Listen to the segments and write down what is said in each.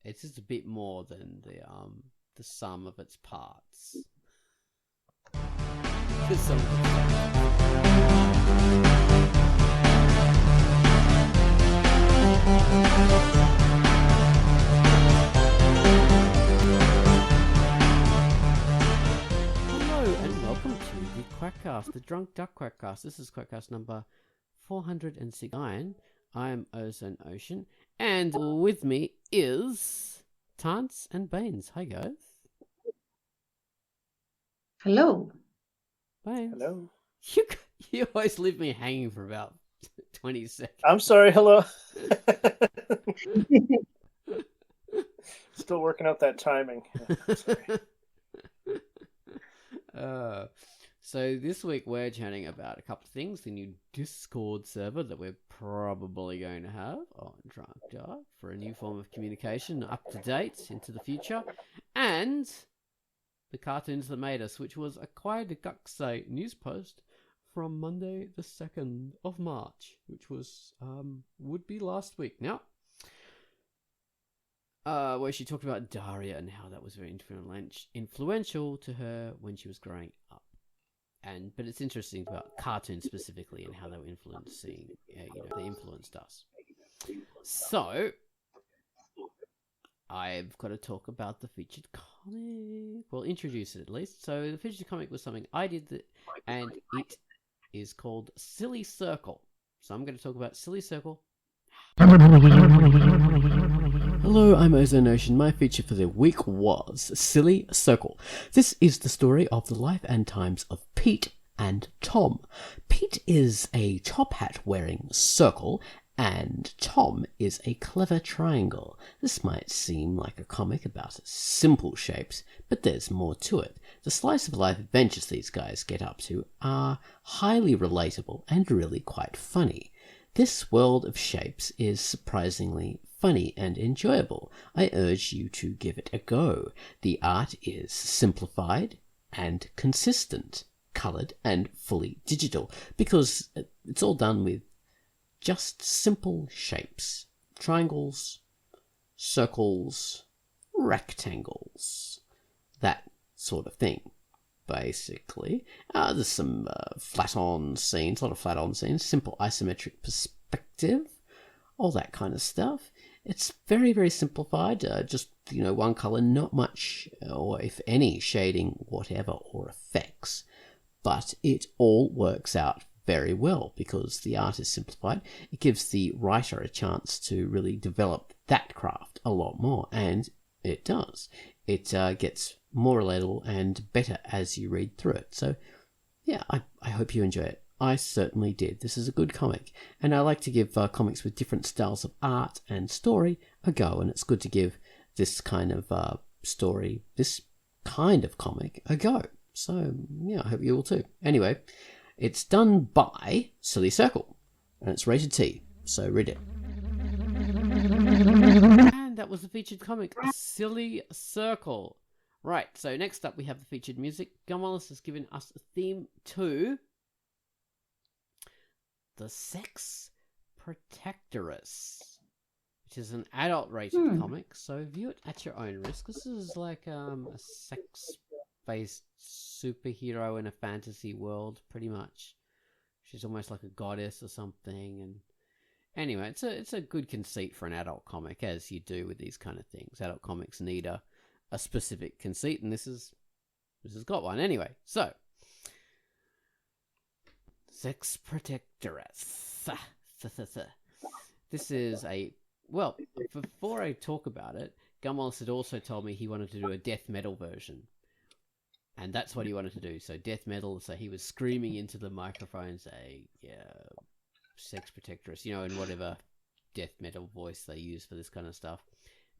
It's just a bit more than the sum of its parts. The sum of its Hello and welcome to the QUACKCAST, the Drunk Duck QUACKCAST. This is QUACKCAST number 469. I'm Ozone Ocean, and with me is Tance and Baines. Hi guys. Hello. Baines. Hello. You always leave me hanging for about 20 seconds. I'm sorry. Hello. Still working out that timing. So this week we're chatting about a couple of things. The new Discord server that we're probably going to have on Drunk Duck for a new form of communication, up to date into the future, and the cartoons that made us, which was a QUACKCAST news post from Monday the 2nd of March, which was would be last week now. Where she talked about Daria and how that was very influential to her when she was growing up. But it's interesting about cartoons specifically and how they were influencing, they influenced us. So, I've got to talk about the featured comic. Well, introduce it at least. So, the featured comic was something I did, and it is called Silly Circle. So, I'm going to talk about Silly Circle. Hello, I'm Ozone Ocean. My feature for the week was Silly Circle. This is the story of the life and times of Pete and Tom. Pete is a top hat wearing circle, and Tom is a clever triangle. This might seem like a comic about simple shapes, but there's more to it. The slice of life adventures these guys get up to are highly relatable and really quite funny. This world of shapes is surprisingly funny and enjoyable. I urge you to give it a go. The art is simplified and consistent, coloured and fully digital, because it's all done with just simple shapes. Triangles, circles, rectangles, that sort of thing. Basically, there's some flat-on scenes, a lot of flat-on scenes, simple isometric perspective, all that kind of stuff. It's very, very simplified, just, one colour, not much, or if any, shading, whatever, or effects. But it all works out very well because the art is simplified. It gives the writer a chance to really develop that craft a lot more, and it does. It gets more relatable and better as you read through it. So, yeah, I hope you enjoy it. I certainly did. This is a good comic, and I like to give comics with different styles of art and story a go, and it's good to give this kind of story, this kind of comic, a go. So, yeah, I hope you will too. Anyway, it's done by Silly Circle, and it's rated T, so read it. And that was the featured comic, Silly Circle. Right, so next up we have the featured music. Gun Wallace has given us a theme to The Sex Protectoress, which is an adult-rated comic, so view it at your own risk. This is like a sex-based superhero in a fantasy world, pretty much. She's almost like a goddess or something, and anyway, it's a good conceit for an adult comic, as you do with these kind of things. Adult comics need a specific conceit, and this has got one. Anyway, so Sex Protectoress. This is before I talk about it, Gumwallis had also told me he wanted to do a death metal version. And that's what he wanted to do. So death metal, so he was screaming into the microphone saying, Sex Protectoress, in whatever death metal voice they use for this kind of stuff.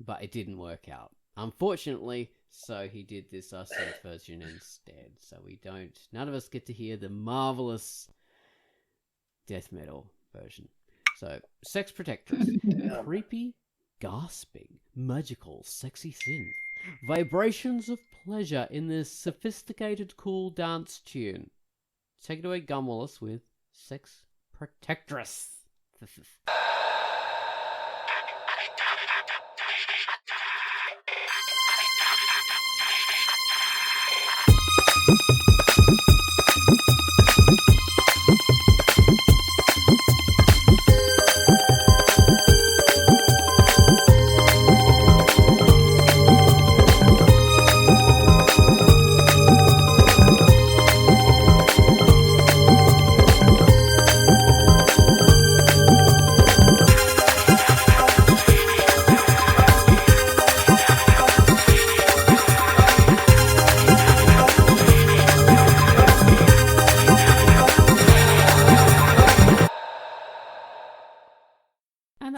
But it didn't work out, unfortunately, so he did this synth version instead. So none of us get to hear the marvelous death metal version. So, Sex Protectress. Creepy, gasping, magical, sexy synth. Vibrations of pleasure in this sophisticated, cool dance tune. Take it away, Gun Wallace, with Sex Protectress.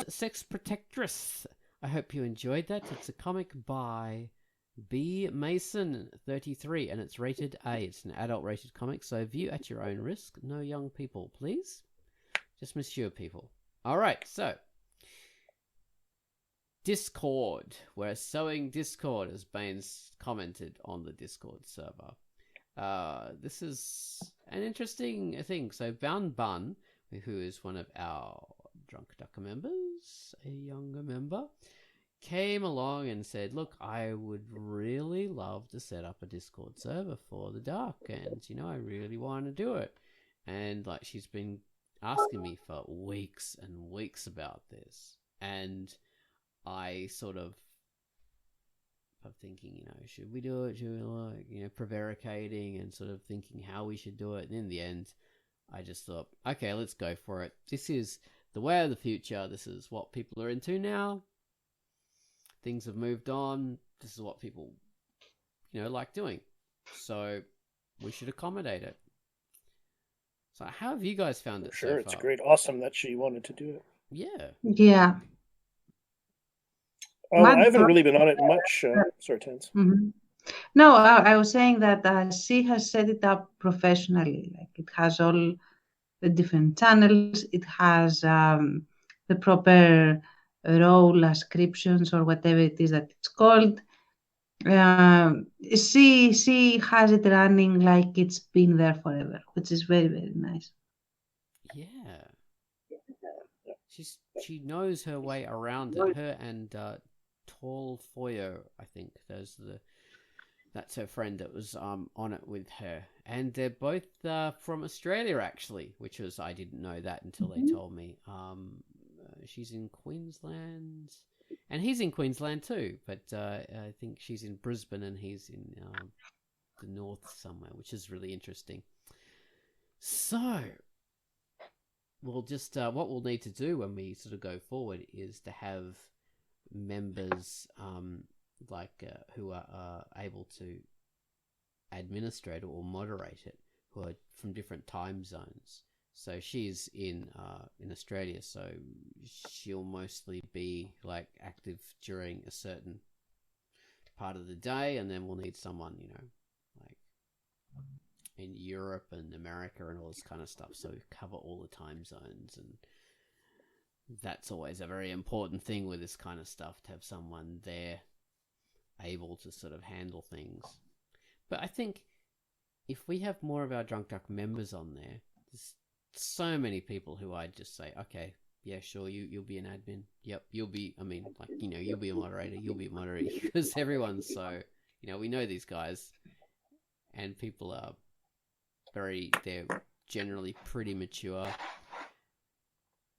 Sex Protectress. I hope you enjoyed that. It's a comic by B. Mason 33 and it's rated A. It's an adult rated comic, so view at your own risk. No young people, please. Just mature people. Alright, so Discord. We're sowing discord, as Baines commented on the Discord server. This is an interesting thing. So Bound Bun, who is one of our Drunk Ducker members, a younger member, came along and said, look, I would really love to set up a Discord server for the Dark, and I really want to do it. And like, she's been asking me for weeks and weeks about this, and I sort of thinking, should we do it? Should we prevaricating and sort of thinking how we should do it. And in the end, I just thought, okay, let's go for it. This is the way of the future. This is what people are into now. Things have moved on. This is what people, like doing. So we should accommodate it. So how have you guys found it so far? It's great. Awesome that she wanted to do it. Yeah. Yeah. I haven't really been on it much. Sorry, Tans. Mm-hmm. No, I was saying that she has set it up professionally. Like, it has all the different channels. It has the proper role ascriptions or whatever it is that it's called. She has it running like it's been there forever, which is very, very nice. Yeah. She knows her way around it. Her and Tall Foyo, I think that's her friend that was on it with her, and they're both from Australia actually, which was, I didn't know that until they told me. She's in Queensland, and he's in Queensland too, but I think she's in Brisbane and he's in the north somewhere, which is really interesting. So we'll just what we'll need to do when we sort of go forward is to have members who are able to administrate or moderate it, who are from different time zones. So she's in Australia, so she'll mostly be like active during a certain part of the day, and then we'll need someone, like in Europe and America and all this kind of stuff, so we cover all the time zones. And that's always a very important thing with this kind of stuff, to have someone there able to sort of handle things. But I think if we have more of our Drunk Duck members on there, there's so many people who I'd just say, okay, yeah, sure, you'll be an admin. Yep, you'll be a moderator. You'll be a moderator, because everyone's so, we know these guys, and people are they're generally pretty mature.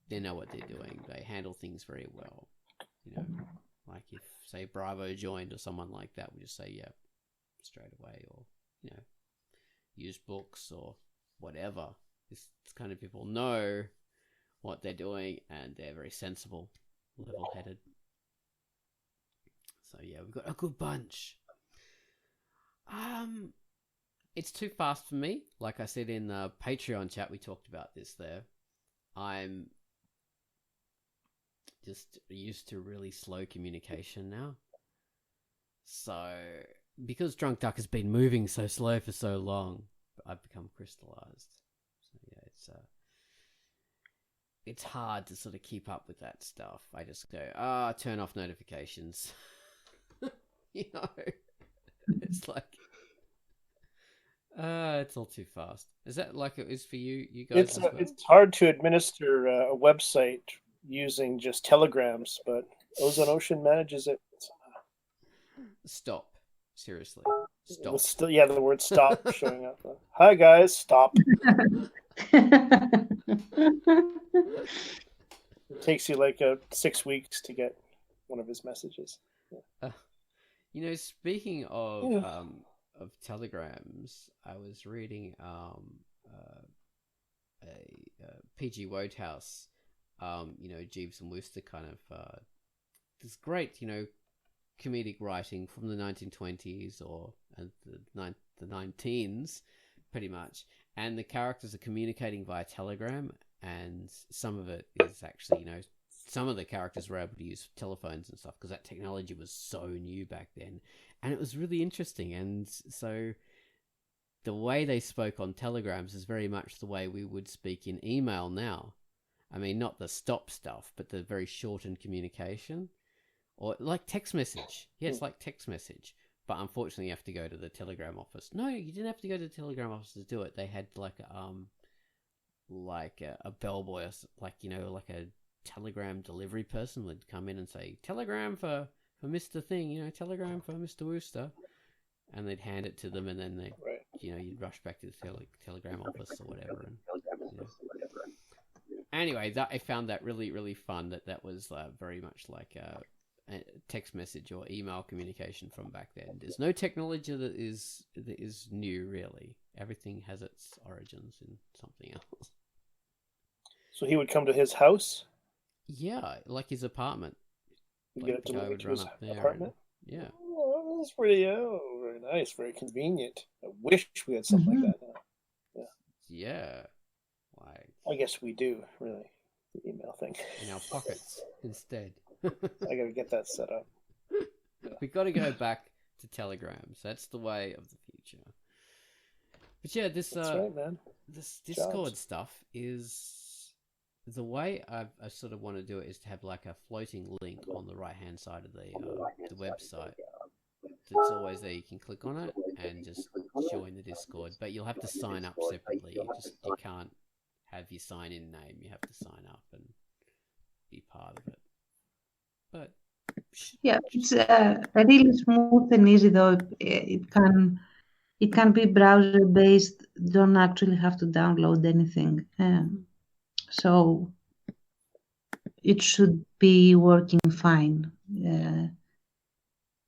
They know what they're doing. They handle things very well. Like if, say, Bravo joined or someone like that, we just say, yeah, straight away, or, use books or whatever. This kind of people know what they're doing, and they're very sensible, level-headed. So yeah, we've got a good bunch. It's too fast for me. Like I said in the Patreon chat, we talked about this there. I'm just used to really slow communication now. So, because Drunk Duck has been moving so slow for so long, I've become crystallized. So yeah, it's hard to sort of keep up with that stuff. I just go, turn off notifications. It's like, it's all too fast. Is that like it is for you guys? It's hard to administer a website using just telegrams, but Ozone Ocean manages it. Stop. Seriously, It stop. was still, yeah, the word stop showing up. Hi guys, stop. It takes you like 6 weeks to get one of his messages. Speaking Yeah. of telegrams, I was reading P.G. Wodehouse, Jeeves and Wooster kind of this great, comedic writing from the 1920s or the 19s, pretty much. And the characters are communicating via telegram, and some of it is actually, some of the characters were able to use telephones and stuff because that technology was so new back then. And it was really interesting. And so the way they spoke on telegrams is very much the way we would speak in email now. I mean, not the stop stuff, but the very shortened communication. Or like text message. Yeah, it's like text message. But unfortunately, you have to go to the telegram office. No, you didn't have to go to the telegram office to do it. They had like a bellboy, like a telegram delivery person would come in and say, telegram for Mr. Thing, telegram for Mr. Wooster. And they'd hand it to them, and then you'd rush back to the telegram office or whatever. And, Anyway, I found that really, really fun. That was very much like a text message or email communication from back then. There's no technology that is new, really. Everything has its origins in something else. So he would come to his house? Yeah, like his apartment. He'd Like get it the guy would to run his up there. apartment? Yeah. Oh, that's pretty, very nice, very convenient. I wish we had something like that now. Yeah. Like, I guess we do, really, the email thing. in our pockets instead. I gotta get that set up. We've got to go back to telegrams. That's the way of the future. But yeah, this That's right, man. this Discord Jobs. stuff is the way I sort of want to do it is to have like a floating link on the right hand side of the website. That's always there. You can click on it and just join the Discord, but you'll have to sign up separately. You can't have your sign in name. You have to sign up and be part of it. But yeah, it's really smooth and easy though. It can be browser based. Don't actually have to download anything. So it should be working fine.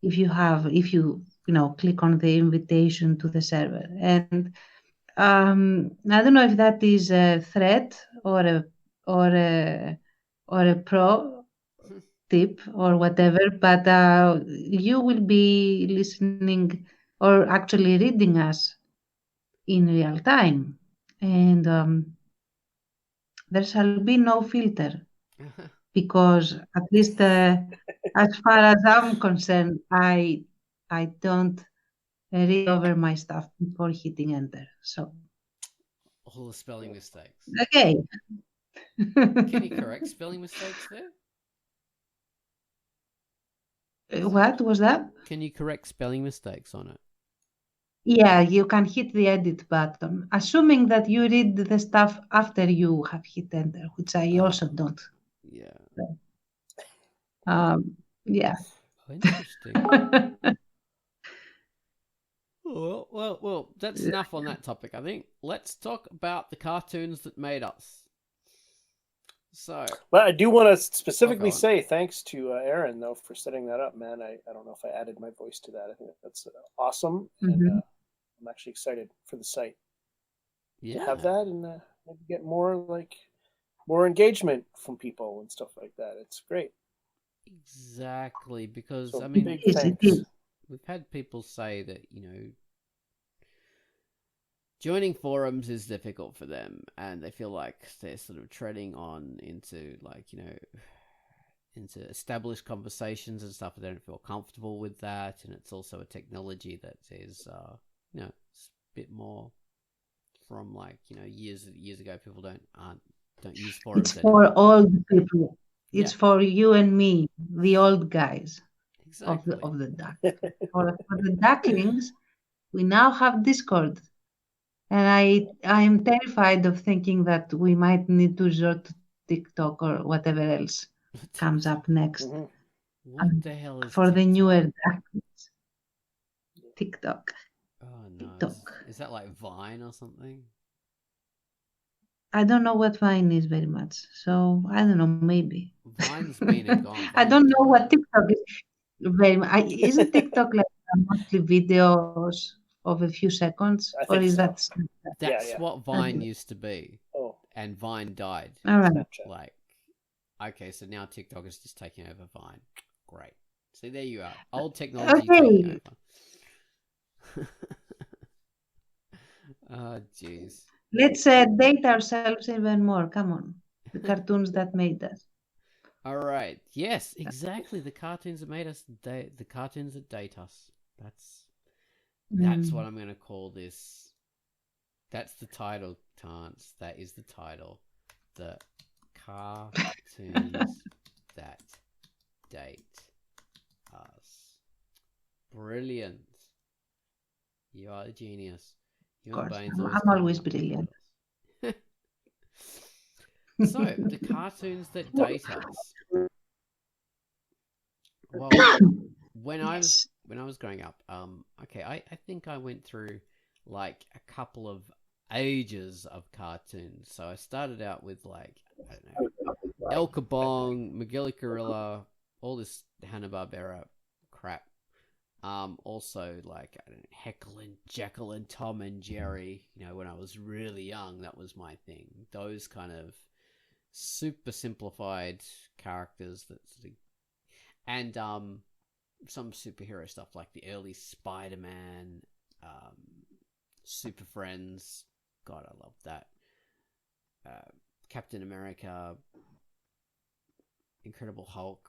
If you click on the invitation to the server. And I don't know if that is a threat or a pro tip or whatever, but you will be listening or actually reading us in real time, and there shall be no filter, because at least as far as I'm concerned, I don't read over my stuff before hitting enter. So all the spelling mistakes. okay. Can you correct spelling mistakes there? What was that? Can you correct spelling mistakes on it? Yeah, you can hit the edit button, assuming that you read the stuff after you have hit enter, which I also don't. Yeah. Yeah. Oh, interesting. Well, that's enough on that topic, I think. Let's talk about the cartoons that made us. So, well, I do want to specifically say thanks to Aaron, though, for setting that up, man. I don't know if I added my voice to that. I think that's awesome. And I'm actually excited for the site to have that and maybe get more engagement from people and stuff like that. It's great. Exactly, because So, I mean, big thanks. We've had people say that, joining forums is difficult for them, and they feel like they're sort of treading on into into established conversations and stuff. They don't feel comfortable with that, and it's also a technology that is, it's a bit more from years ago. People don't use forums. It's for old people. It's for you and me, the old guys. Exactly. of the duck. For the ducklings, we now have Discord. And I am terrified of thinking that we might need to resort to TikTok or whatever else comes up next. What the hell is for TikTok? the newer ducklings? TikTok. Oh, nice. TikTok. Is that like Vine or something? I don't know what Vine is very much, so I don't know. Maybe Vine's been and gone. I don't know Vine- what TikTok is very much. Isn't TikTok like mostly videos of a few seconds, I or think is so. that? That's Yeah. what Vine used to be. Oh, And Vine died. All right. Snapchat. Like, okay, so now TikTok is just taking over Vine. Great. See, there you are. Old technology taking over. Oh, jeez. Let's date ourselves even more. Come on, the cartoons that made us. All right. Yes, exactly. The cartoons that made us the cartoons that date us. That's what I'm going to call this. That's the title, Tance. That is the title. The cartoons that date us. Brilliant. You are a genius. Of course, Bain's I'm always brilliant. So, the cartoons that date us. Well, when I was growing up, okay, I think I went through like a couple of ages of cartoons. So I started out with like, I don't know, El Kabong, McGilly Gorilla, all this Hanna-Barbera crap. Also like, I don't know, Heckle and Jekyll and Tom and Jerry. You know, when I was really young, that was my thing. Those kind of super simplified characters that sort of, and some superhero stuff like the early Spider-Man, Super Friends. God, I love that. Captain America, Incredible Hulk,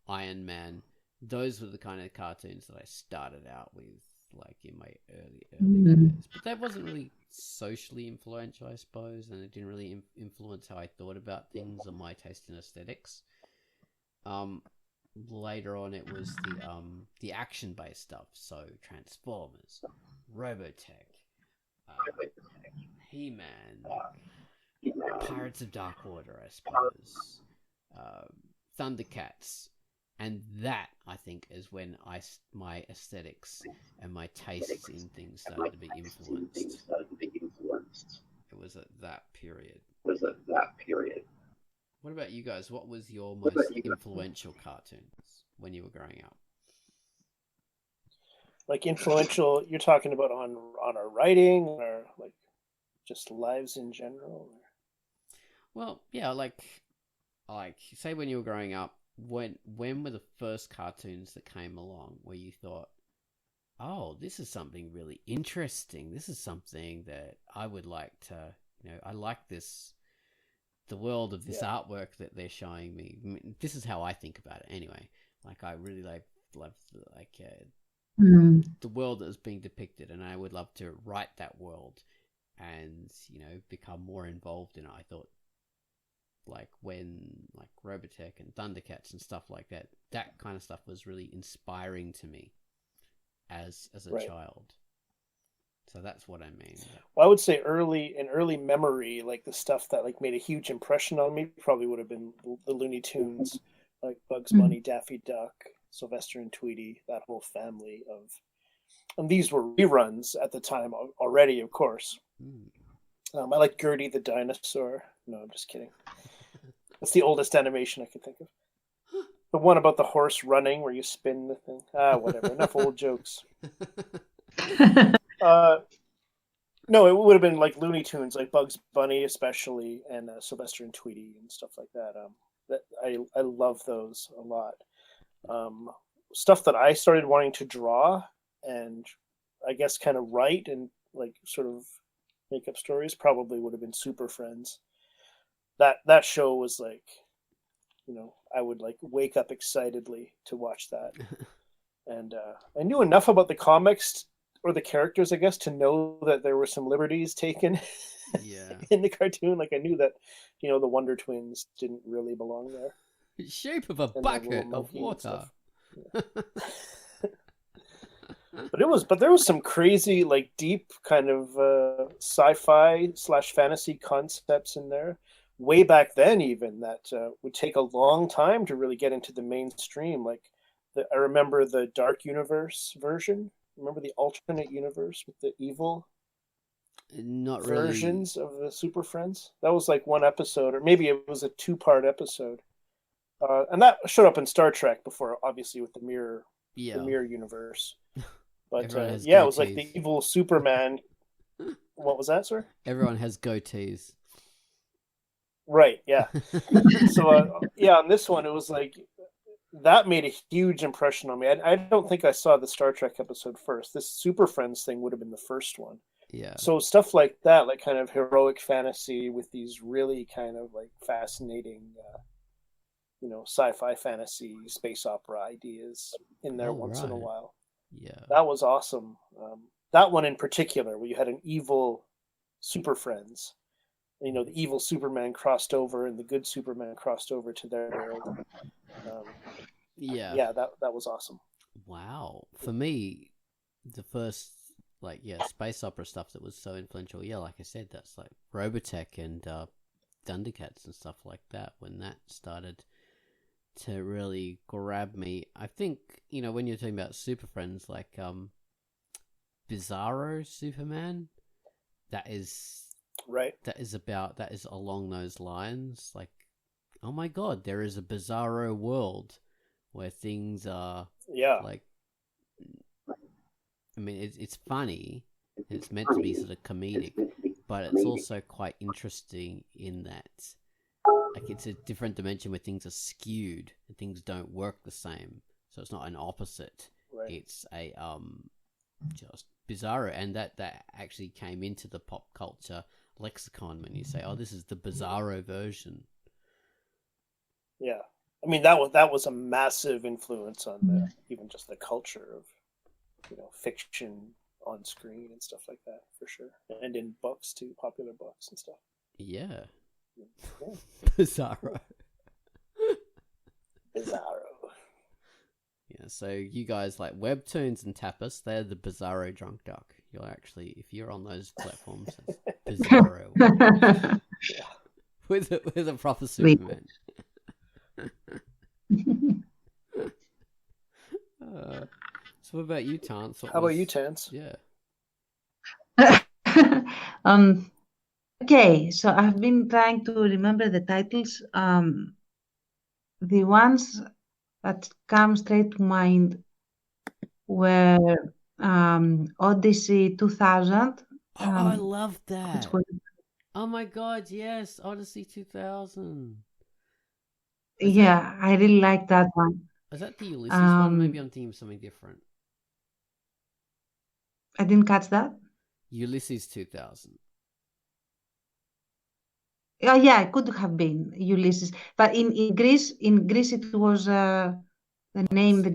Iron Man. Those were the kind of cartoons that I started out with, like in my early days. But that wasn't really socially influential, I suppose, and it didn't really influence how I thought about things or my taste in aesthetics. Later on, it was the action-based stuff, so Transformers, Robotech, He-Man, Pirates of Darkwater, I suppose, Thundercats, and that, I think, is when my aesthetics and my tastes in things started to be influenced. It was at that period. What about you guys? What was your most influential cartoons when you were growing up? Like influential, you're talking about on our writing or like just lives in general? Well, yeah, like say when you were growing up, when were the first cartoons that came along where you thought, oh, this is something really interesting. This is something that I would like to, I like this. The world of this artwork that they're showing me. I mean, this is how I think about it anyway. Like, I really love the world that is being depicted, and I would love to write that world and, become more involved in it. I thought, like, when, like, Robotech and Thundercats and stuff like that, that kind of stuff was really inspiring to me as a child. So that's what I mean. Well, I would say in early memory, like the stuff that like made a huge impression on me probably would have been the Looney Tunes, like Bugs Bunny, Daffy Duck, Sylvester and Tweety, that whole family of, and these were reruns at the time already, of course. I like Gertie the dinosaur. No, I'm just kidding. That's the oldest animation I can think of. The one about the horse running where you spin the thing. Whatever. Enough old jokes. No, it would have been like Looney Tunes, like Bugs Bunny especially, and Sylvester and Tweety and stuff like that. That I love those a lot. Stuff that I started wanting to draw and I guess kind of write and like sort of make up stories probably would have been Super Friends. That show was like, I would like wake up excitedly to watch that. And I knew enough about the comics or the characters, I guess, to know that there were some liberties taken in the cartoon. Like I knew that, the Wonder Twins didn't really belong there. Shape of a bucket of water. But there was some crazy, like deep kind of sci-fi / fantasy concepts in there way back then, even that would take a long time to really get into the mainstream. Like I remember the Dark Universe version Remember the alternate universe with the evil Not versions of the Super Friends? That was like one episode, or maybe it was a 2-part episode. And that showed up in Star Trek before, obviously, with the mirror universe. But yeah, it was like the evil Superman. What was that, sir? Everyone has goatees. Right, yeah. So, yeah, on this one, it was like, that made a huge impression on me. I don't think I saw the Star Trek episode first. This Super Friends thing would have been the first one. Yeah. So stuff like that, like kind of heroic fantasy with these really kind of like fascinating, sci-fi fantasy, space opera ideas in there once in a while. Yeah. That was awesome. That one in particular, where you had an evil Super Friends. The evil Superman crossed over and the good Superman crossed over to their world. Yeah, that was awesome. Wow. For me, the first, space opera stuff that was so influential, like I said, that's like Robotech and Thundercats and stuff like that, when that started to really grab me. I think, when you're talking about Super Friends, like Bizarro Superman, that is... Right. That is along those lines. Like, oh my god, there is a bizarro world where things are like, I mean, it's funny, it's meant to be sort of comedic, but it's also quite interesting in that, like, it's a different dimension where things are skewed and things don't work the same. So it's not an opposite. Right. It's a just bizarro, and that actually came into the pop culture lexicon when you say, "Oh, this is the bizarro version." Yeah, I mean that was a massive influence on even just the culture of fiction on screen and stuff like that, for sure, and in books too, popular books and stuff. Yeah. Bizarro. Yeah, so you guys like webtoons and tapas, they're the bizarro drunk duck. You're actually, if you're on those platforms, it's bizarro. Yeah. With a proper Superman. So what about you, Tance? How about you, Tance? Yeah. Okay, so I've been trying to remember the titles. The ones that come straight to mind were Odyssey 2000. I love that. Oh my god, yes, Odyssey 2000. I really like that one. Is that the Ulysses one? Maybe I'm thinking of something different. I didn't catch that. Ulysses 2000. Yeah, it could have been Ulysses, but in Greece it was the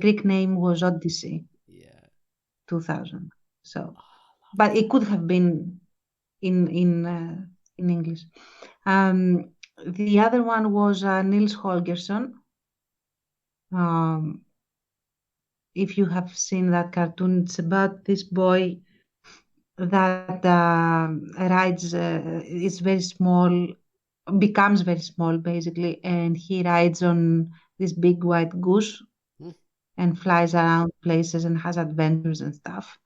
Greek name was Odyssey. Yeah. 2000. So, but it could have been in English. The other one was Nils Holgersson. If you have seen that cartoon, it's about this boy that rides. Is very small, becomes very small basically, and he rides on this big white goose and flies around places and has adventures and stuff.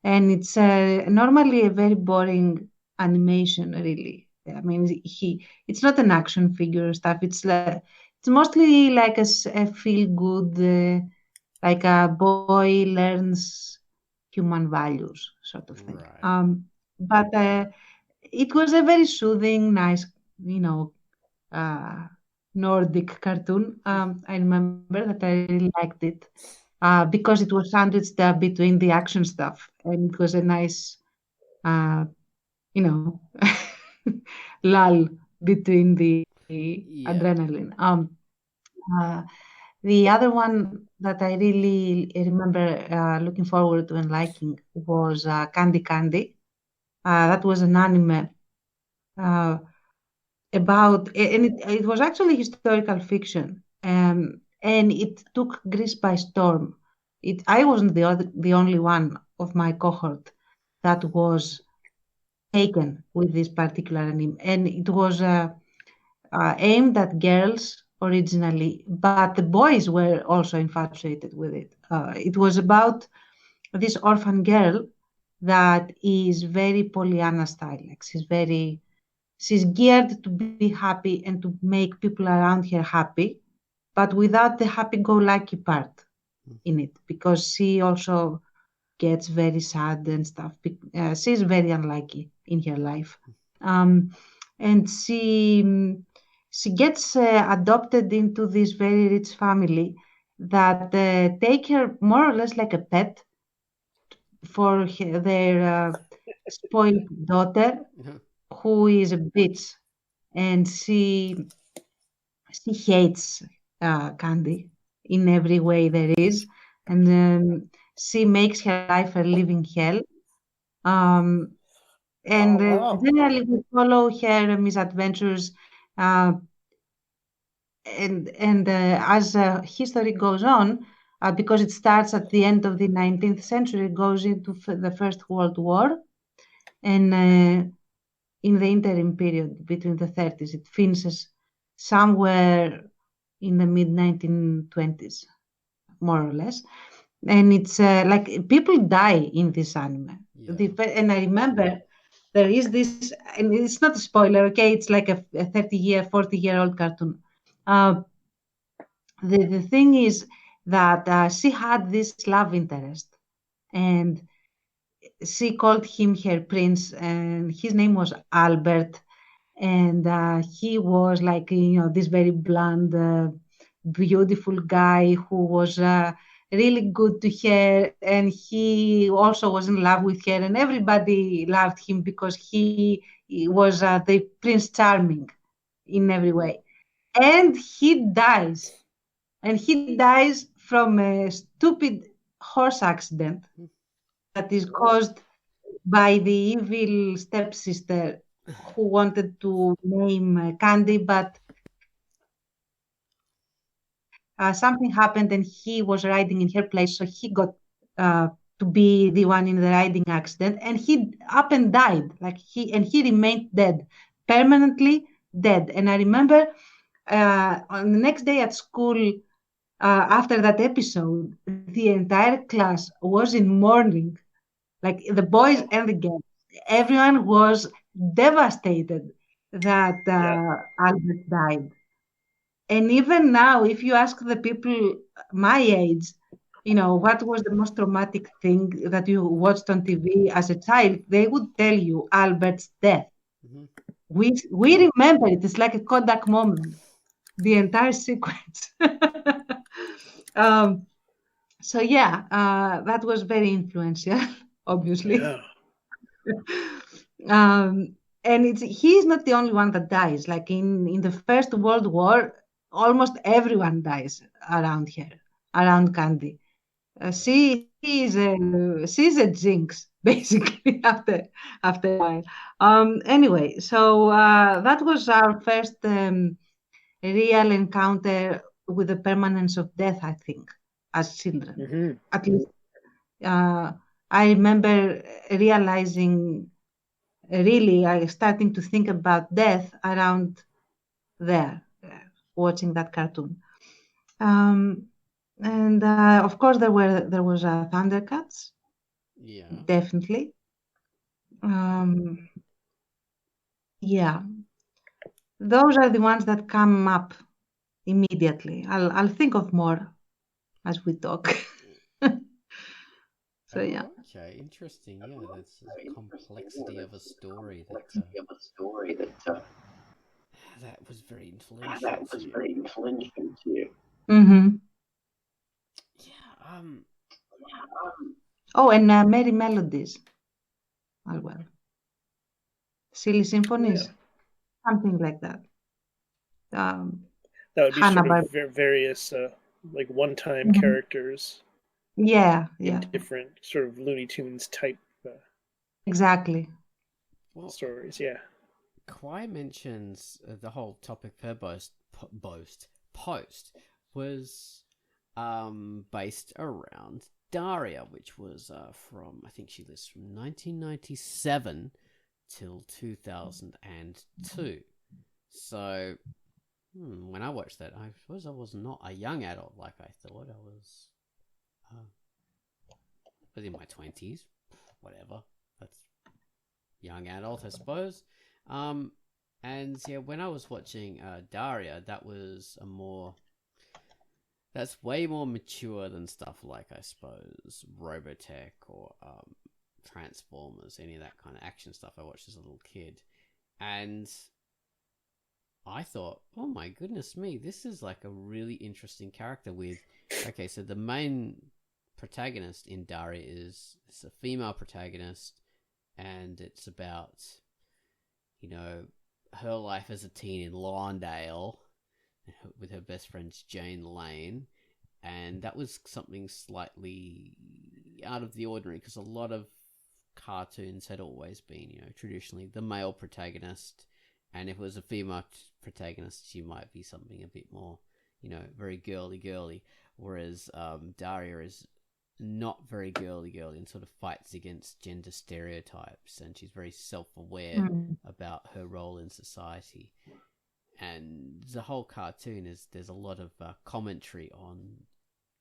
And it's normally a very boring animation, really. I mean, it's not an action figure stuff. It's mostly like a feel good, like a boy learns human values sort of thing. Right. But it was a very soothing, nice, Nordic cartoon. I remember that I really liked it because it was sandwiched between the action stuff, and it was a nice, lull between the adrenaline. The other one that I really remember looking forward to and liking was Candy Candy. That was an anime about, and it was actually historical fiction, and it took Greece by storm. I wasn't the only one of my cohort that was taken with this particular anime, and it was aimed at girls originally, but the boys were also infatuated with it. It was about this orphan girl that is very Pollyanna style. Like she's geared to be happy and to make people around her happy, but without the happy-go-lucky part in it, because she also gets very sad and stuff. She's very unlucky in her life. And she gets adopted into this very rich family that take her more or less like a pet for their spoiled daughter, who is a bitch, and she hates Candy in every way there is, and she makes her life a living hell. Generally, we follow her misadventures, and as history goes on, because it starts at the end of the 19th century, it goes into the First World War, and in the interim period between the 30s, it finishes somewhere in the mid-1920s, more or less. And it's like people die in this anime. Yeah. And I remember there is this, and it's not a spoiler, okay? It's like a 30-year, 40-year-old cartoon. The thing is that she had this love interest, and she called him her prince, and his name was Albert. And he was like, this very bland, beautiful guy who was really good to her. And he also was in love with her, and everybody loved him because he was the Prince Charming in every way. And he dies. And he dies from a stupid horse accident that is caused by the evil stepsister who wanted to name Candy, but something happened and he was riding in her place, so he got to be the one in the riding accident, and he up and died. He remained dead, permanently dead. And I remember on the next day at school, after that episode, the entire class was in mourning, like the boys and the girls. Everyone was devastated that Albert died. And even now, if you ask the people my age, what was the most traumatic thing that you watched on TV as a child, they would tell you Albert's death. Mm-hmm. We remember it. It's like a Kodak moment, the entire sequence. So yeah, that was very influential, obviously. Yeah. And he's not the only one that dies. Like in the First World War, almost everyone dies around here, around Candy. She's a jinx, basically, after a while. Anyway, so that was our first real encounter with the permanence of death, I think, as children. Mm-hmm. At least I remember realizing, really, starting to think about death around there, watching that cartoon. And of course, there was Thundercats. Yeah, definitely. Yeah, those are the ones that come up immediately. I'll think of more as we talk. So yeah. Okay, interesting. Yeah, that's the complexity of a story that was very influential to you. Mm-hmm. Yeah. Oh, and Merry Melodies as well. Silly Symphonies, something like that. That would be sort of various like one-time characters. Yeah. In different sort of Looney Tunes type. Exactly. Stories, yeah. Kwai mentions the whole topic per post was based around Daria, which was from, I think she lists from 1997 till 2002. So when I watched that, I suppose I was not a young adult like I thought. I was was in my 20s, whatever. That's young adult, I suppose. And yeah, when I was watching Daria, that's way more mature than stuff like, I suppose, Robotech or Transformers, any of that kind of action stuff I watched as a little kid. And I thought, oh my goodness me, this is like a really interesting character with... Okay, so the main protagonist in Daria is a female protagonist, and it's about, you know, her life as a teen in Lawndale with her best friends Jane Lane, and that was something slightly out of the ordinary because a lot of cartoons had always been, you know, traditionally the male protagonist, and if it was a female protagonist, she might be something a bit more, you know, very girly, whereas Daria is not very girly and sort of fights against gender stereotypes, and she's very self-aware about her role in society. And the whole cartoon there's a lot of commentary on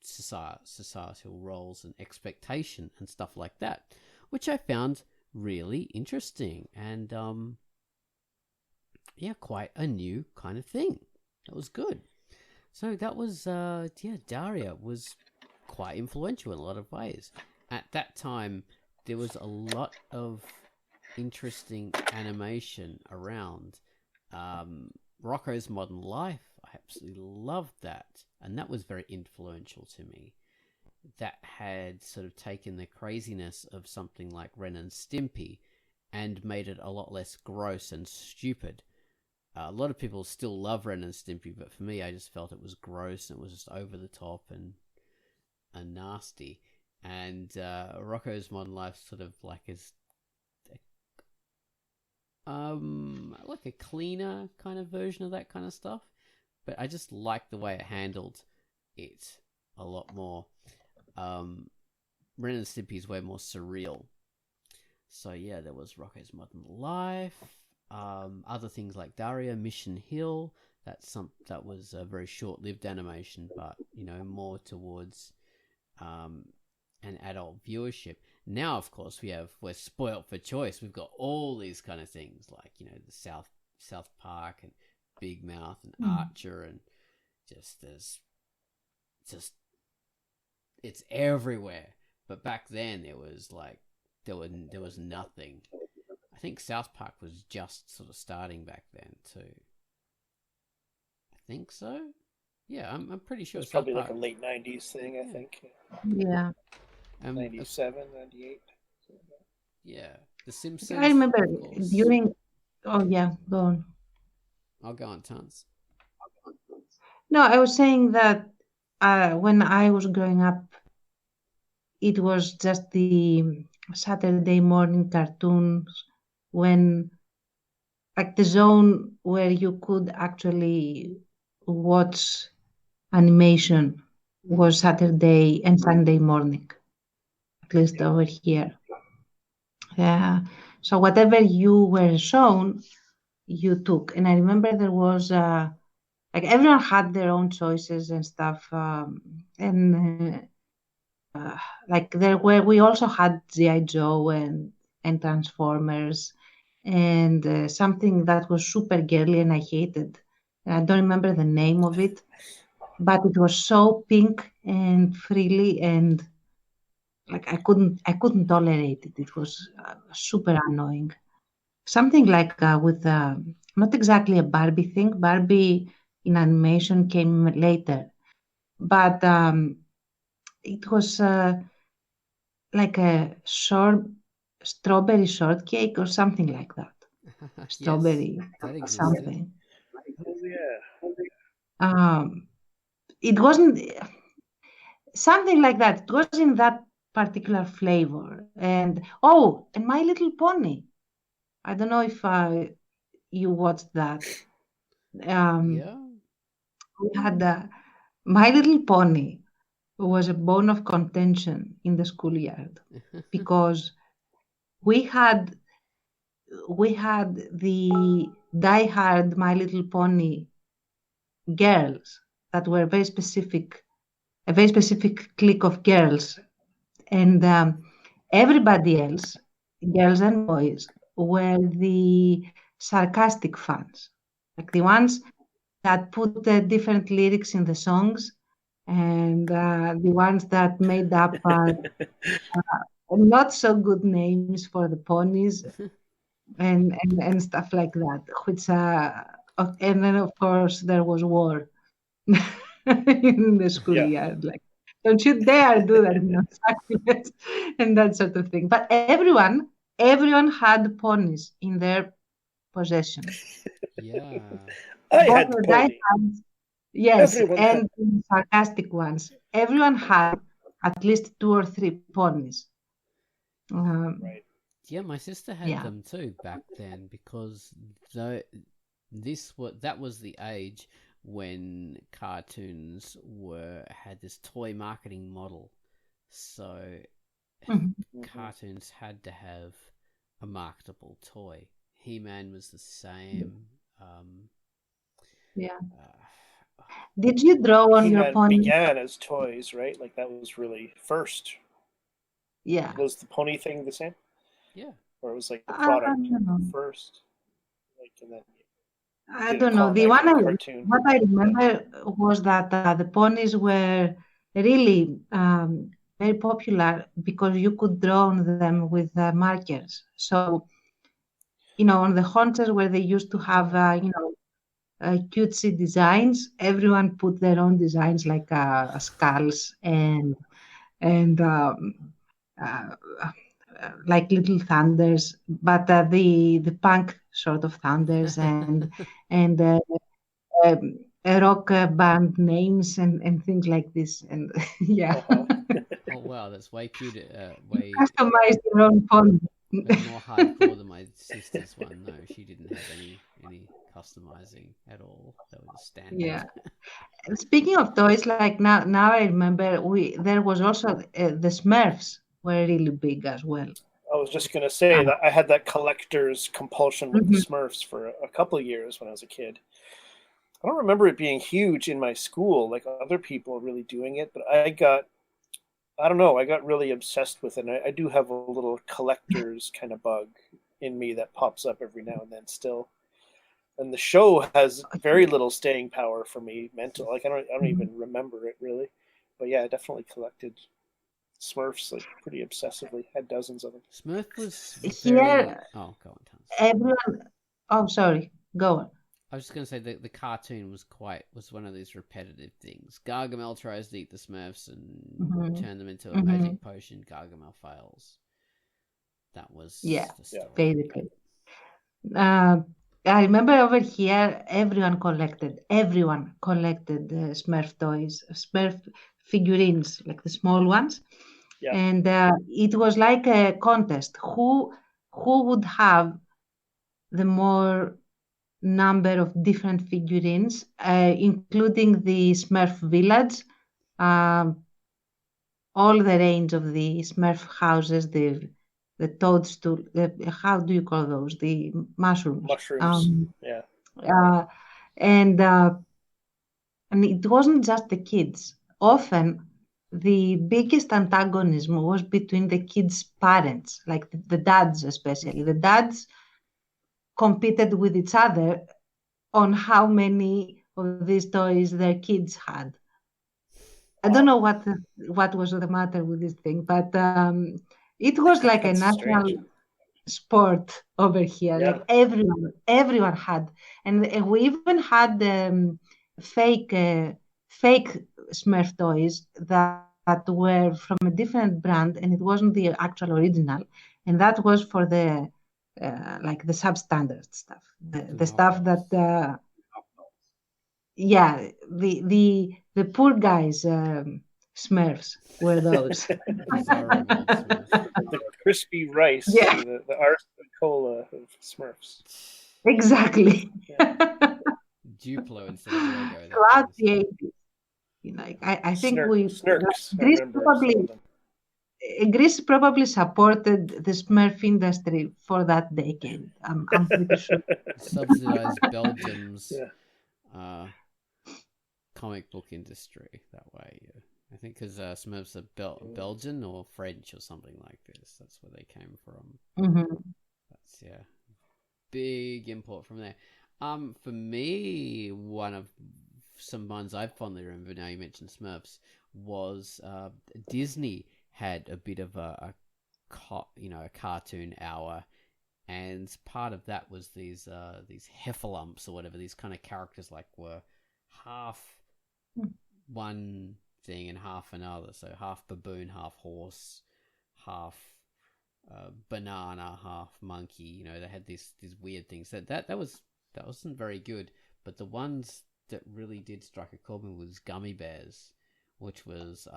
societal roles and expectation and stuff like that, which I found really interesting and quite a new kind of thing. That was good. So that was Daria was quite influential in a lot of ways. At that time, there was a lot of interesting animation around. Rocko's Modern Life, I absolutely loved that, and that was very influential to me. That had sort of taken the craziness of something like Ren and Stimpy and made it a lot less gross and stupid. A lot of people still love Ren and Stimpy, but for me, I just felt it was gross and it was just over the top and nasty. And Rocko's Modern Life sort of like is like a cleaner kind of version of that kind of stuff, but I just like the way it handled it a lot more. Ren and Stimpy is way more surreal. So yeah, there was Rocko's Modern Life. Other things like Daria, Mission Hill. That was a very short-lived animation, but you know, more towards an adult viewership. Now, of course, we're spoilt for choice. We've got all these kind of things like, you know, the South Park and Big Mouth and Archer, and it's everywhere. But back then it was like there was nothing. I think South Park was just sort of starting back then too. I think so. Yeah, I'm pretty sure. It's probably like a late 90s thing, yeah. I think. Yeah. 97, 98. Yeah. The Simpsons. I remember during... Oh, yeah, go on. I'll go on, Tons. No, I was saying that when I was growing up, it was just the Saturday morning cartoons when, like, the zone where you could actually watch animation was Saturday and Sunday morning, at least over here. Yeah. So whatever you were shown, you took. And I remember there was like everyone had their own choices and stuff, like we also had G.I. Joe and Transformers, and something that was super girly and I hated. I don't remember the name of it, but it was so pink and frilly, and like I couldn't tolerate it. It was super annoying. Something like with not exactly a Barbie thing. Barbie in animation came later, but it was like a strawberry shortcake or something like that. Strawberry that something. Yeah. It wasn't something like that. It was in that particular flavor. And My Little Pony. I don't know if you watched that. Yeah. We had My Little Pony was a bone of contention in the schoolyard because we had the diehard My Little Pony girls that were a very specific clique of girls, and Everybody else, girls and boys, were the sarcastic fans, like the ones that put different lyrics in the songs, and the ones that made up not so good names for the ponies and stuff like that. Which and then of course there was war in the schoolyard, like don't you dare do that, sacrilege, and that sort of thing. But everyone had ponies in their possession. Yeah. I had the pony. Yes, everyone and had. Sarcastic ones. Everyone had at least 2 or 3 ponies. Right. Yeah, my sister had them too back then, because that was the age when cartoons had this toy marketing model. So cartoons had to have a marketable toy. He-Man was the same. Did you draw on your pony? Began as toys, right? Like that was really first. Yeah. Was the pony thing the same? Yeah. Or it was like the product first? Like, and then I don't know. The one what I remember was that the ponies were really very popular because you could draw on them with markers. So, on the haunches where they used to have, cutesy designs, everyone put their own designs, like skulls and like little thunders, but the punk sort of thunders and rock band names and things like this, and yeah. Oh wow, that's way cuter. Way customized your own pony. More hardcore than my sister's one. No, she didn't have any customizing at all. That was standard. Yeah. Speaking of toys, like now I remember there was also the Smurfs were really big as well. I was just going to say that I had that collector's compulsion with the Smurfs for a couple of years when I was a kid. I don't remember it being huge in my school, like other people really doing it, but I got really obsessed with it. And I do have a little collector's kind of bug in me that pops up every now and then still. And the show has very little staying power for me, mental. Like I don't even remember it really. But yeah, I definitely collected Smurfs like pretty obsessively. Had dozens of them. Smurf was here. Oh, go on, Tons. Everyone. Oh, sorry. Go on. I was just going to say that the cartoon was one of these repetitive things. Gargamel tries to eat the Smurfs and turn them into a magic potion. Gargamel fails. That was the story. Basically. I remember over here, everyone collected Smurf toys, Smurf figurines, like the small ones. Yeah. And it was like a contest. Who would have the more number of different figurines, including the Smurf village, all the range of the Smurf houses, the toadstool, how do you call those? The mushrooms. Mushrooms, and it wasn't just the kids. Often, the biggest antagonism was between the kids' parents, like the dads especially. The dads competed with each other on how many of these toys their kids had. I don't know what was the matter with this thing, but it was like a national sport over here. Yeah. Like everyone had, and we even had fake Smurf toys that were from a different brand, and it wasn't the actual original, and that was for the like the substandard stuff, the stuff that the poor guys Smurfs were those. The crispy rice, the arsenic cola of Smurfs. Exactly. Duplo instead of Lego. Throughout the 80s. Like I think Greece probably supported the Smurf industry for that decade. I'm pretty sure. Subsidized Belgium's comic book industry that way. I think because Smurfs are Belgian or French or something like this. That's where they came from. That's big import from there. For me, one of some ones I fondly remember. Now you mentioned Smurfs, was Disney had a bit of a cartoon hour, and part of that was these heffalumps or whatever. These kind of characters were half one thing and half another. So half baboon, half horse, half banana, half monkey. They had these weird things. That wasn't very good. But the ones that really did strike a chord was Gummy Bears, which was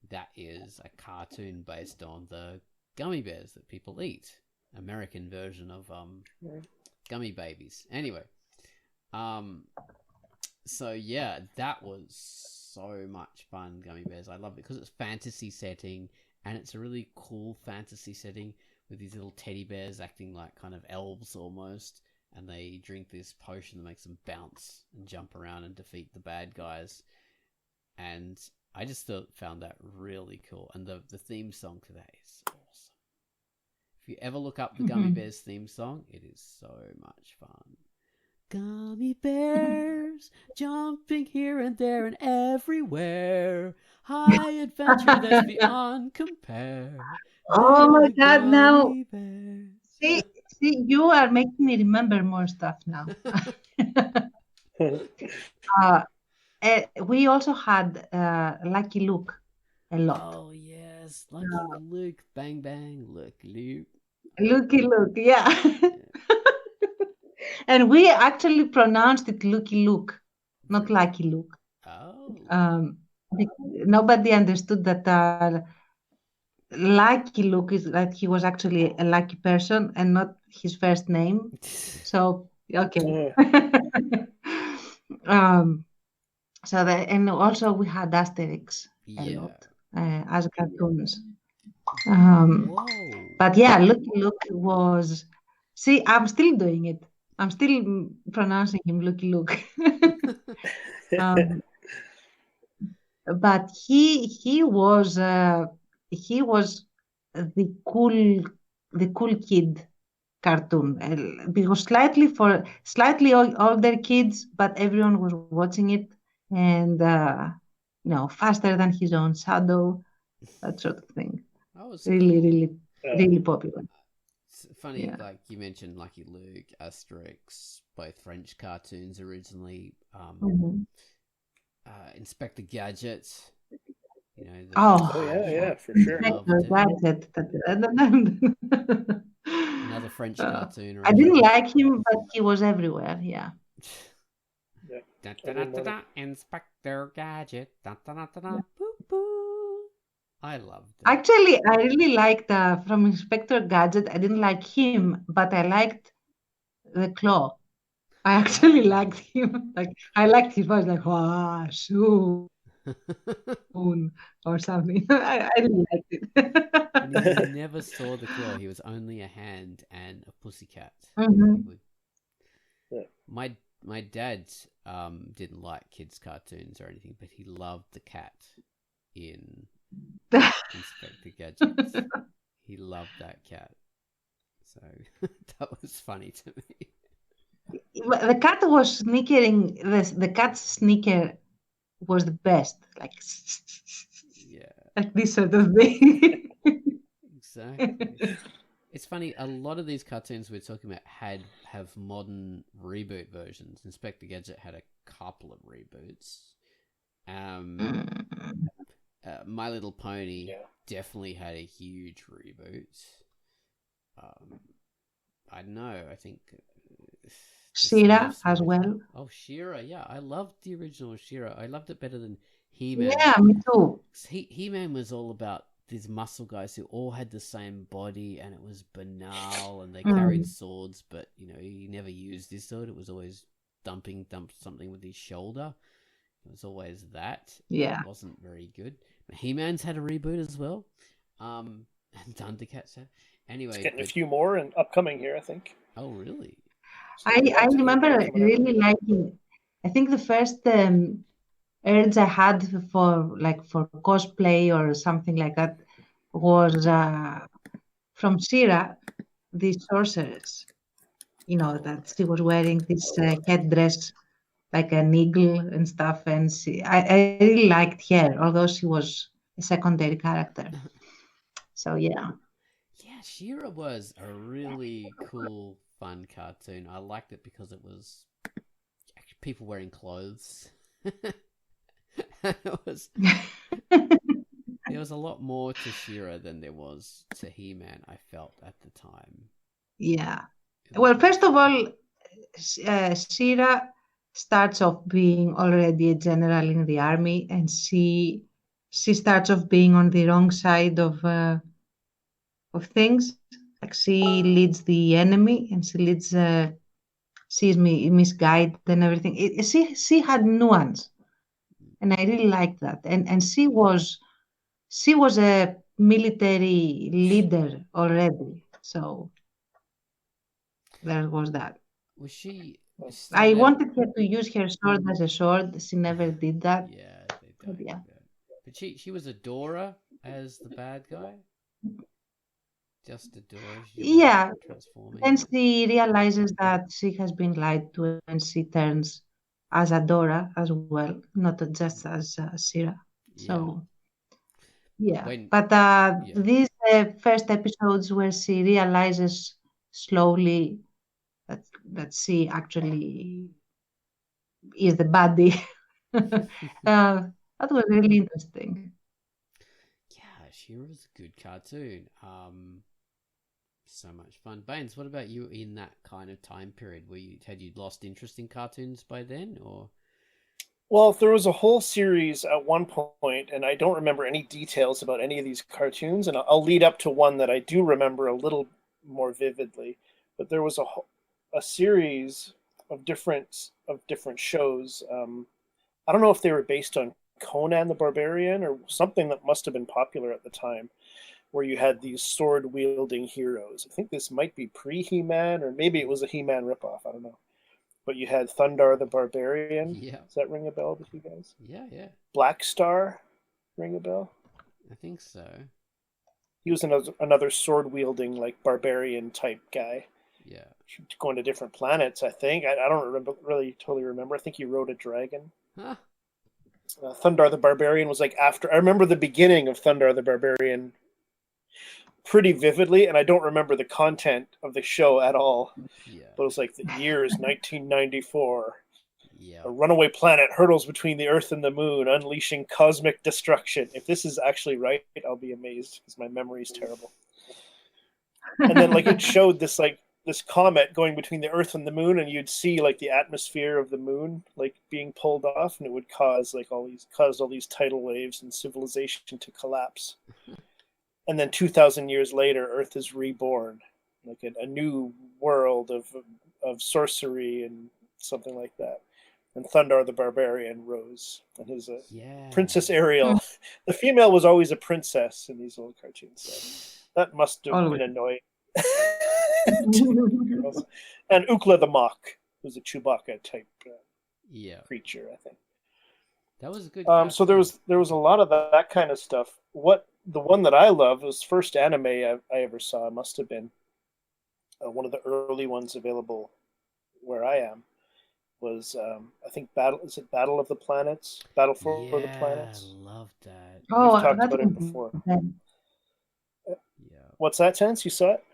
that is a cartoon based on the gummy bears that people eat. American version of gummy babies. Anyway, so yeah, that was so much fun. Gummy Bears, I love it because it's fantasy setting, and it's a really cool fantasy setting with these little teddy bears acting like kind of elves almost, and they drink this potion that makes them bounce and jump around and defeat the bad guys. And I just found that really cool, and the theme song to that is awesome. If you ever look up the Gummy Bears theme song, it is so much fun. Gummy bears jumping here and there and everywhere. High adventure that's beyond compare. Oh my God! Now, Bears. see, you are making me remember more stuff now. We also had Lucky Luke a lot. Oh yes, Lucky Luke, bang bang, Lucky Luke. Lucky Luke, yeah. And we actually pronounced it Lucky Luke, not Lucky Luke. Oh. Nobody understood that Lucky Luke is that he was actually a lucky person and not his first name. So okay. And also we had Asterix a lot as cartoons. But yeah, Lucky Luke was. See, I'm still doing it. I'm still pronouncing him Lucky Luke. But he was the cool kid cartoon because slightly older kids, but everyone was watching it, and faster than his own shadow, that sort of thing. That was really popular. It's funny, like you mentioned Lucky Luke, Asterix, both French cartoons originally. Inspector Gadget. For sure. Gadget. Another French cartoon. I didn't like him, but he was everywhere. Yeah. Inspector Gadget. Boop, boop. I loved it. Actually, I really liked from Inspector Gadget. I didn't like him, but I liked the Claw. I actually liked him. I liked his voice, shoo, or something. I really liked it. And you never saw the Claw. He was only a hand and a pussycat. My dad didn't like kids' cartoons or anything, but he loved the cat in Inspector Gadget. He loved that cat. So that was funny to me. The cat was snickering. The cat's snicker was the best. Like this sort of thing. Exactly. It's funny. A lot of these cartoons we're talking about have modern reboot versions. Inspector Gadget had a couple of reboots. My Little Pony definitely had a huge reboot. I don't know. I think She-Ra as well. Oh, She-Ra, yeah. I loved the original She-Ra. I loved it better than He-Man. Yeah, me too. He-Man was all about these muscle guys who all had the same body, and it was banal, and they carried swords, but he never used his sword. It was always dump something with his shoulder. It was always that. Yeah. It wasn't very good. He-Man's had a reboot as well. And Thundercats had. Anyway, it's getting a few more and upcoming here, I think. Oh, really? I remember really liking. I think the first urge I had for cosplay or something like that was from Shira, the sorceress. You know, that she was wearing this headdress like an eagle and stuff. And I really liked her, although she was a secondary character. So, yeah. Yeah, She-Ra was a really cool, fun cartoon. I liked it because it was people wearing clothes. It was there was a lot more to She-Ra than there was to He-Man, I felt at the time. Yeah. It Well, was first of all, Shira starts off being already a general in the army, and she starts off being on the wrong side of things. Like she leads the enemy, and she leads. She's misguided and everything. She had nuance, and I really liked that. And she was a military leader already, so there was that. was she I started out wanted her to use her sword as a sword. She never did that. yeah, they But don't yeah. do that. But she was Adora as the bad guy? Just Adora, she wasn't Yeah. transforming. Then she realizes that she has been lied to and she turns as Adora as well, not just as Shira. So, yeah. When But yeah. these first episodes where she realizes slowly that she actually is the baddie, that was really interesting. Yeah, she was a good cartoon. So much fun. Baines, what about you in that kind of time period? Had you lost interest in cartoons by then, or? Well, there was a whole series at one point, and I don't remember any details about any of these cartoons, and I'll lead up to one that I do remember a little more vividly. But there was a series of different shows. I don't know if they were based on Conan the Barbarian or something that must have been popular at the time, where you had these sword wielding heroes. I think this might be pre He-Man, or maybe it was a He-Man ripoff. I don't know. But you had Thundar the Barbarian. Yeah. Does that ring a bell with you guys? Yeah. Black Star, ring a bell? I think so. He was another sword wielding like barbarian type guy. Yeah. Going to different planets, I think. I don't really totally remember. I think he rode a dragon. Huh. Thundar the Barbarian was like after. I remember the beginning of Thundar the Barbarian pretty vividly, and I don't remember the content of the show at all. Yeah. But it was like the year is 1994. Yeah. A runaway planet hurtles between the Earth and the Moon, unleashing cosmic destruction. If this is actually right, I'll be amazed because my memory is terrible. And then like it showed this comet going between the Earth and the Moon, and you'd see like the atmosphere of the Moon like being pulled off, and it would cause all these tidal waves and civilization to collapse. And then 2,000 years later, Earth is reborn, like a new world of sorcery and something like that. And Thundar the Barbarian rose, and his Princess Ariel. The female was always a princess in these old cartoons. So that must have been annoying. And Ukla the Mock was a Chewbacca type creature, I think. That was a good. So there was a lot of that kind of stuff. The one that I love was first anime I ever saw. It must have been one of the early ones available where I am. Was I think Battle of the Planets? Battle for the Planets. I love that. Oh, we've talked about it before. Yeah. What's that, Chance? You saw it?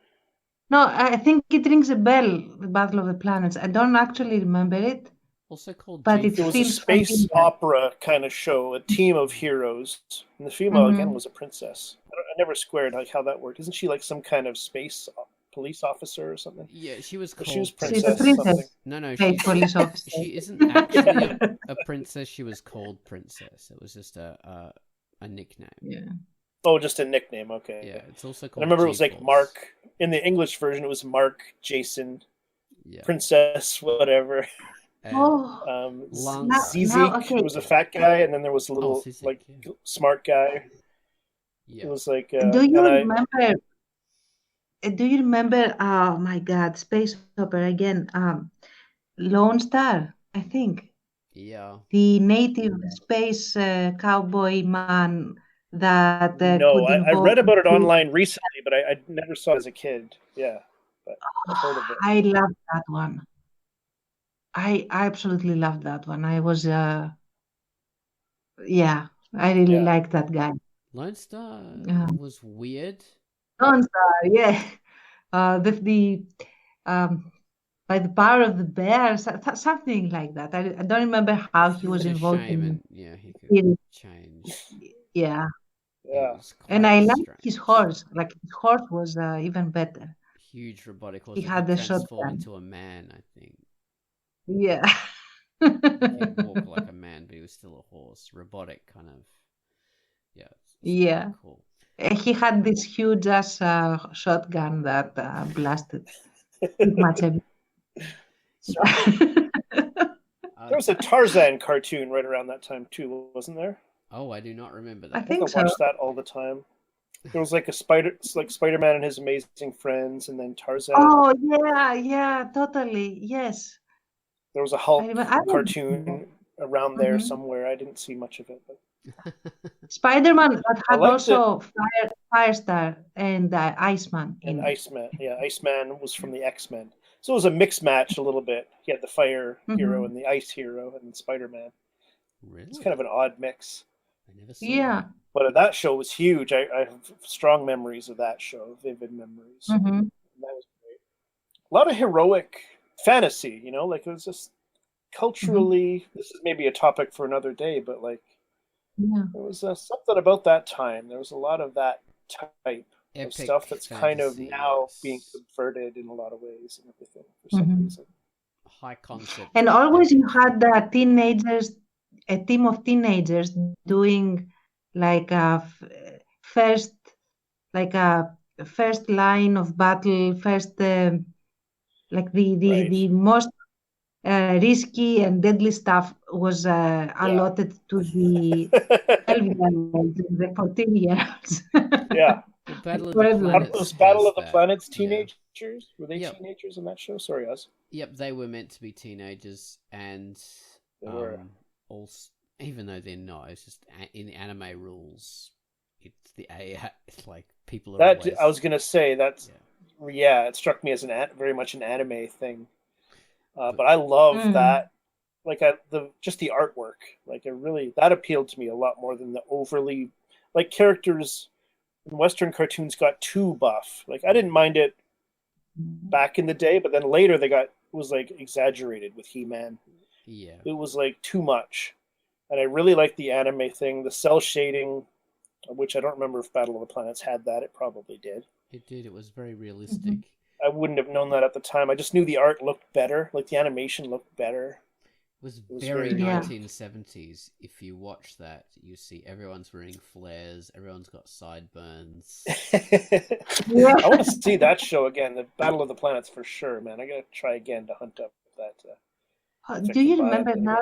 No, I think it rings a bell. The Battle of the Planets. I don't actually remember it. Also called, but it was a space opera kind of show, a team of heroes, and the female again was a princess. I never squared like how that worked. Isn't she like some kind of space police officer or something? Yeah, she was called. She was She's a princess. Something. No, police officer. She isn't actually a princess. She was called Princess. It was just a nickname. Yeah. Oh, just a nickname. Okay. Yeah, it's also called. I remember it was like Mark in the English version. It was Mark, Jason, Princess, whatever. Zizik was a fat guy, and then there was a little smart guy. Yeah. It was like. Do you remember? Do you remember? Oh my God, space opera again. Lone Star, I think. Yeah. The native space cowboy man that No, could I invoke. read about it online recently, but I never saw it as a kid. Yeah, but I've heard of it. I love that one. I absolutely loved that one. I was, I really liked that guy. Lone Star was weird. Lone Star, yeah. The by the power of the bear, something like that. I don't remember how he was invoking. He could change. Yeah. Yeah. And I liked his horse. Like his horse was even better. Huge robotic horse. He He had could the transform shotgun. into a man, I think. Yeah. He could walk like a man, but he was still a horse. Robotic kind of. Yeah. Yeah. Cool. He had this huge ass shotgun that blasted pretty much everything. There was a Tarzan cartoon right around that time too, wasn't there? Oh, I do not remember that. I think so. I watched that all the time. There was like Spider-Man and his amazing friends, and then Tarzan. Oh yeah, totally. Yes. There was a Hulk cartoon around there somewhere. I didn't see much of it, but Spider-Man that had also Firestar and Iceman. Iceman, yeah, Iceman was from the X-Men, so it was a mixed match a little bit. He had the fire hero and the ice hero, and Spider-Man. Really? It's kind of an odd mix. I never saw that. But that show was huge. I have strong memories of that show, vivid memories. That was great. A lot of heroic fantasy, like it was just culturally. This is maybe a topic for another day, but like there was something about that time. There was a lot of that type of stuff that's kind of now being subverted in a lot of ways and everything for some reason. High concept. And always you had the teenagers, a team of teenagers doing like a first line of battle, first like the most risky and deadly stuff was allotted to the 12-year-olds and the 14-year-olds. Yeah. Well, Battle of the Planets. Battle of the Planets teenagers? Were they teenagers in that show? Sorry, Oz. Yep, they were meant to be teenagers, and also, even though they're not, it's just in anime rules. It's the it's like people are. That always... I was gonna say that's it struck me as very much an anime thing, but I love that. Like just the artwork, like that appealed to me a lot more than the overly like characters. Western cartoons got too buff. Like I didn't mind it back in the day, but then later it was like exaggerated with He-Man. Yeah, it was like too much, and I really liked the anime thing, the cell shading, which I don't remember if Battle of the Planets had that. It probably did. It did. It was very realistic. I wouldn't have known that at the time. I just knew the art looked better, like the animation looked better. It was very 1970s. If you watch that, you see everyone's wearing flares, everyone's got sideburns. I want to see that show again, the Battle of the Planets for sure, man. I gotta try again to hunt up that. Do you remember now?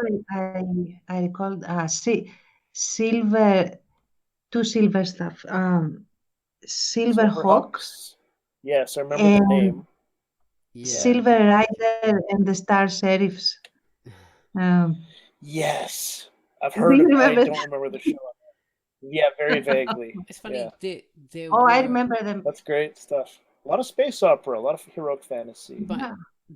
I recalled two silver stuff. Silver Hawks. Yes, I remember the name. Silver Rider and the Star Sheriffs. Yes, I've heard of it. I don't remember the show. Yeah, very vaguely. It's funny. Yeah. I remember them. That's great stuff. A lot of space opera, a lot of heroic fantasy. But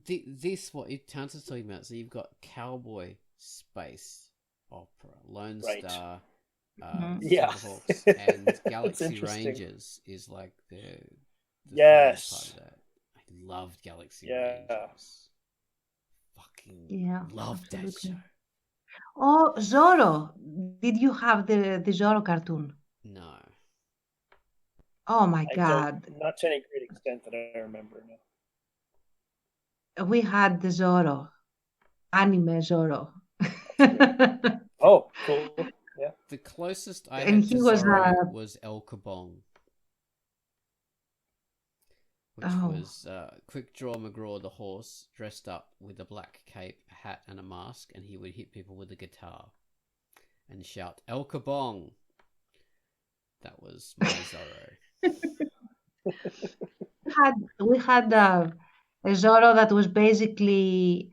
this, what Tanta's talking about, so you've got cowboy space opera, Lone Star, Silverhawks, and Galaxy Rangers is like the part of that. I loved Galaxy Rangers. Loved that show. Oh, Zorro. Did you have the Zorro cartoon? No. Oh my God. Not to any great extent that I remember, no. We had the Zorro. Anime Zorro. Oh, cool. Yeah. The closest I had to Zorro was El Kabong. Which was Quick Draw McGraw the horse, dressed up with a black cape, a hat, and a mask, and he would hit people with a guitar and shout, El Kabong! That was my Zorro. We had a Zorro that was basically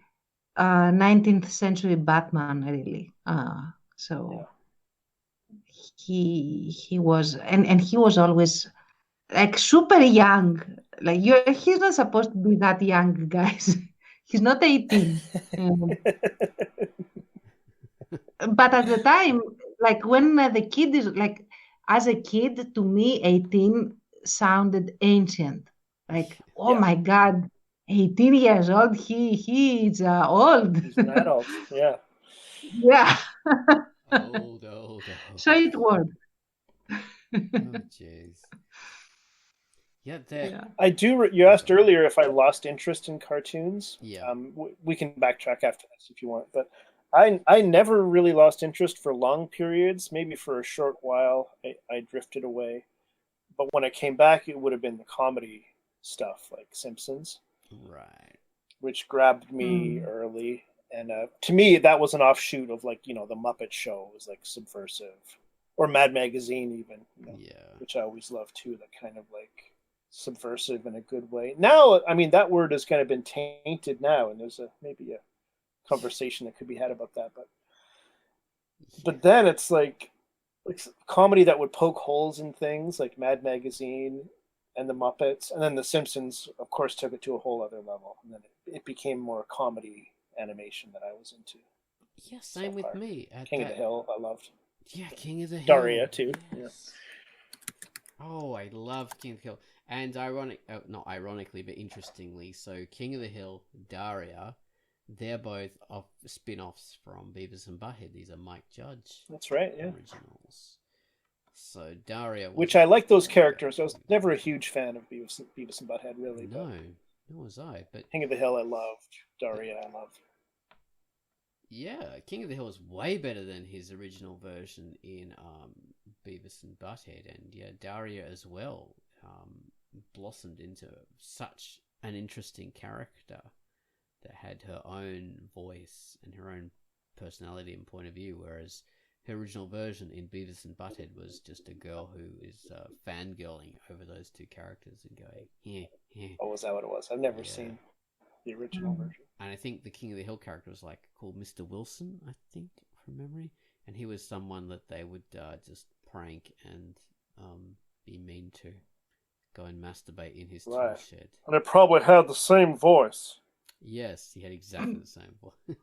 19th century Batman, really. So he was, and he was always like super young. Like he's not supposed to be that young, guys. He's not 18. But at the time, like when the kid is like, as a kid, to me, 18 sounded ancient. Like, oh my God, 18 years old, he is old. He's an adult, yeah. Yeah. Old. So it worked. Oh, jeez. Yeah, I do. You asked earlier if I lost interest in cartoons. Yeah. We can backtrack after this if you want, but I never really lost interest for long periods. Maybe for a short while, I drifted away. But when I came back, it would have been the comedy stuff like Simpsons, right, which grabbed me early. And to me, that was an offshoot of like the Muppet Show was like subversive, or Mad Magazine even, which I always loved too. That kind of like subversive in a good way. Now, I mean, that word has kind of been tainted now, and there's maybe a conversation that could be had about that. But then it's like comedy that would poke holes in things like Mad Magazine and the Muppets, and then the Simpsons, of course, took it to a whole other level, and then it became more comedy animation that I was into. Yeah, same with me. King of the Hill, I loved. Yeah, King of the Hill. Daria too. Yes. Yeah. Oh, I loved King of the Hill. And not ironically, but interestingly, so King of the Hill, Daria, they're both spin-offs from Beavis and Butthead. These are Mike Judge. That's right, yeah. Originals. So Daria, which I like those characters. I was never a huge fan of Beavis and Butthead, really. No, nor was I. But King of the Hill, I loved. Daria, I loved. Yeah, King of the Hill is way better than his original version in Beavis and Butthead, and yeah, Daria as well blossomed into such an interesting character that had her own voice and her own personality and point of view, whereas her original version in Beavis and Butthead was just a girl who is fangirling over those two characters and going, yeah. Oh, was that what it was? I've never seen the original version. And I think the King of the Hill character was called Mr. Wilson, I think, from memory. And he was someone that they would just prank and be mean to. Go and masturbate in his tool shed. And it probably had the same voice. Yes, he had exactly the same voice.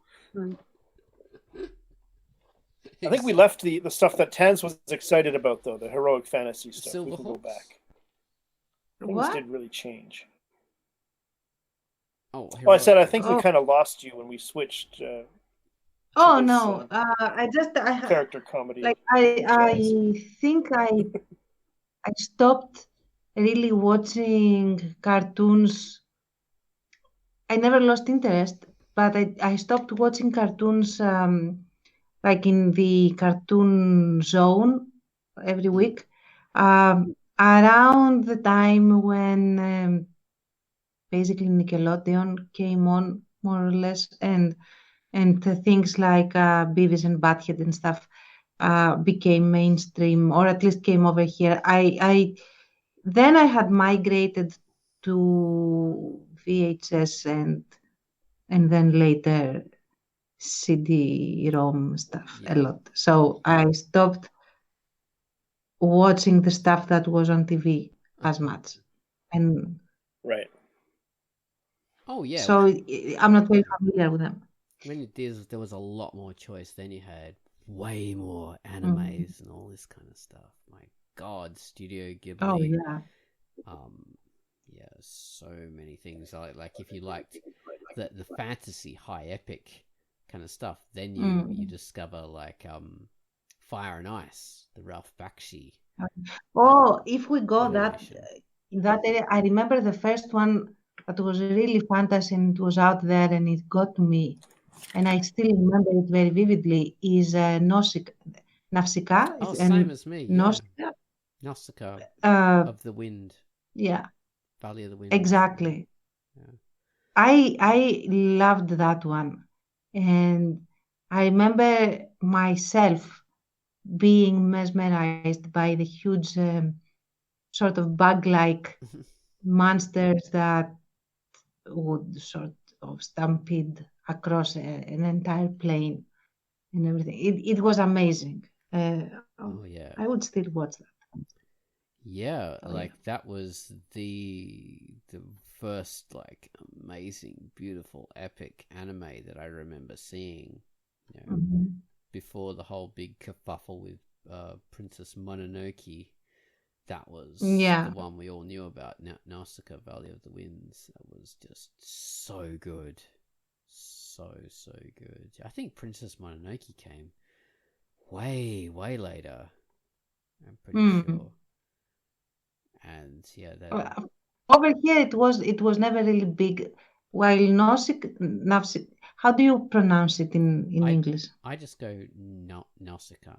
I think we left the stuff that Tans was excited about, though, the heroic fantasy stuff. We can go back. Things did really change. I said I think we kind of lost you when we switched. I character comedy. Like I think I stopped really watching cartoons. I never lost interest, but I stopped watching cartoons like in the Cartoon Zone every week around the time when basically Nickelodeon came on, more or less, and things like Beavis and Butthead and stuff became mainstream, or at least came over here. Then I had migrated to VHS and then later CD-ROM stuff a lot. So I stopped watching the stuff that was on TV as much. And right. Oh yeah. So I'm not very familiar with them. When there was a lot more choice. Then you had way more animes and all this kind of stuff. My God, Studio Ghibli. Oh yeah. Yeah, so many things. Like if you liked the fantasy, high epic kind of stuff, then you discover like Fire and Ice, the Ralph Bakshi. If we go that area, I remember the first one that was really fantasy and it was out there and it got to me, and I still remember it very vividly. Is Nausicaa? Oh, same as me. Nausicaa. Nausicaa of the Wind. Yeah. Valley of the Wind. Exactly. Yeah. I loved that one, and I remember myself being mesmerized by the huge sort of bug-like monsters that would sort of stampede across an entire plane and everything. It was amazing. Oh yeah. I would still watch that. Yeah, Oh, like that was the first like amazing, beautiful, epic anime that I remember seeing. You know, before the whole big kerfuffle with Princess Mononoke. That was Yeah. the one we all knew about. Nausicaa Valley of the Winds. That was just so good, so good. I think Princess Mononoke came way later. I'm pretty sure. And yeah, that over here it was never really big. While Nausicaa, how do you pronounce it in English? I just go Nausicaa.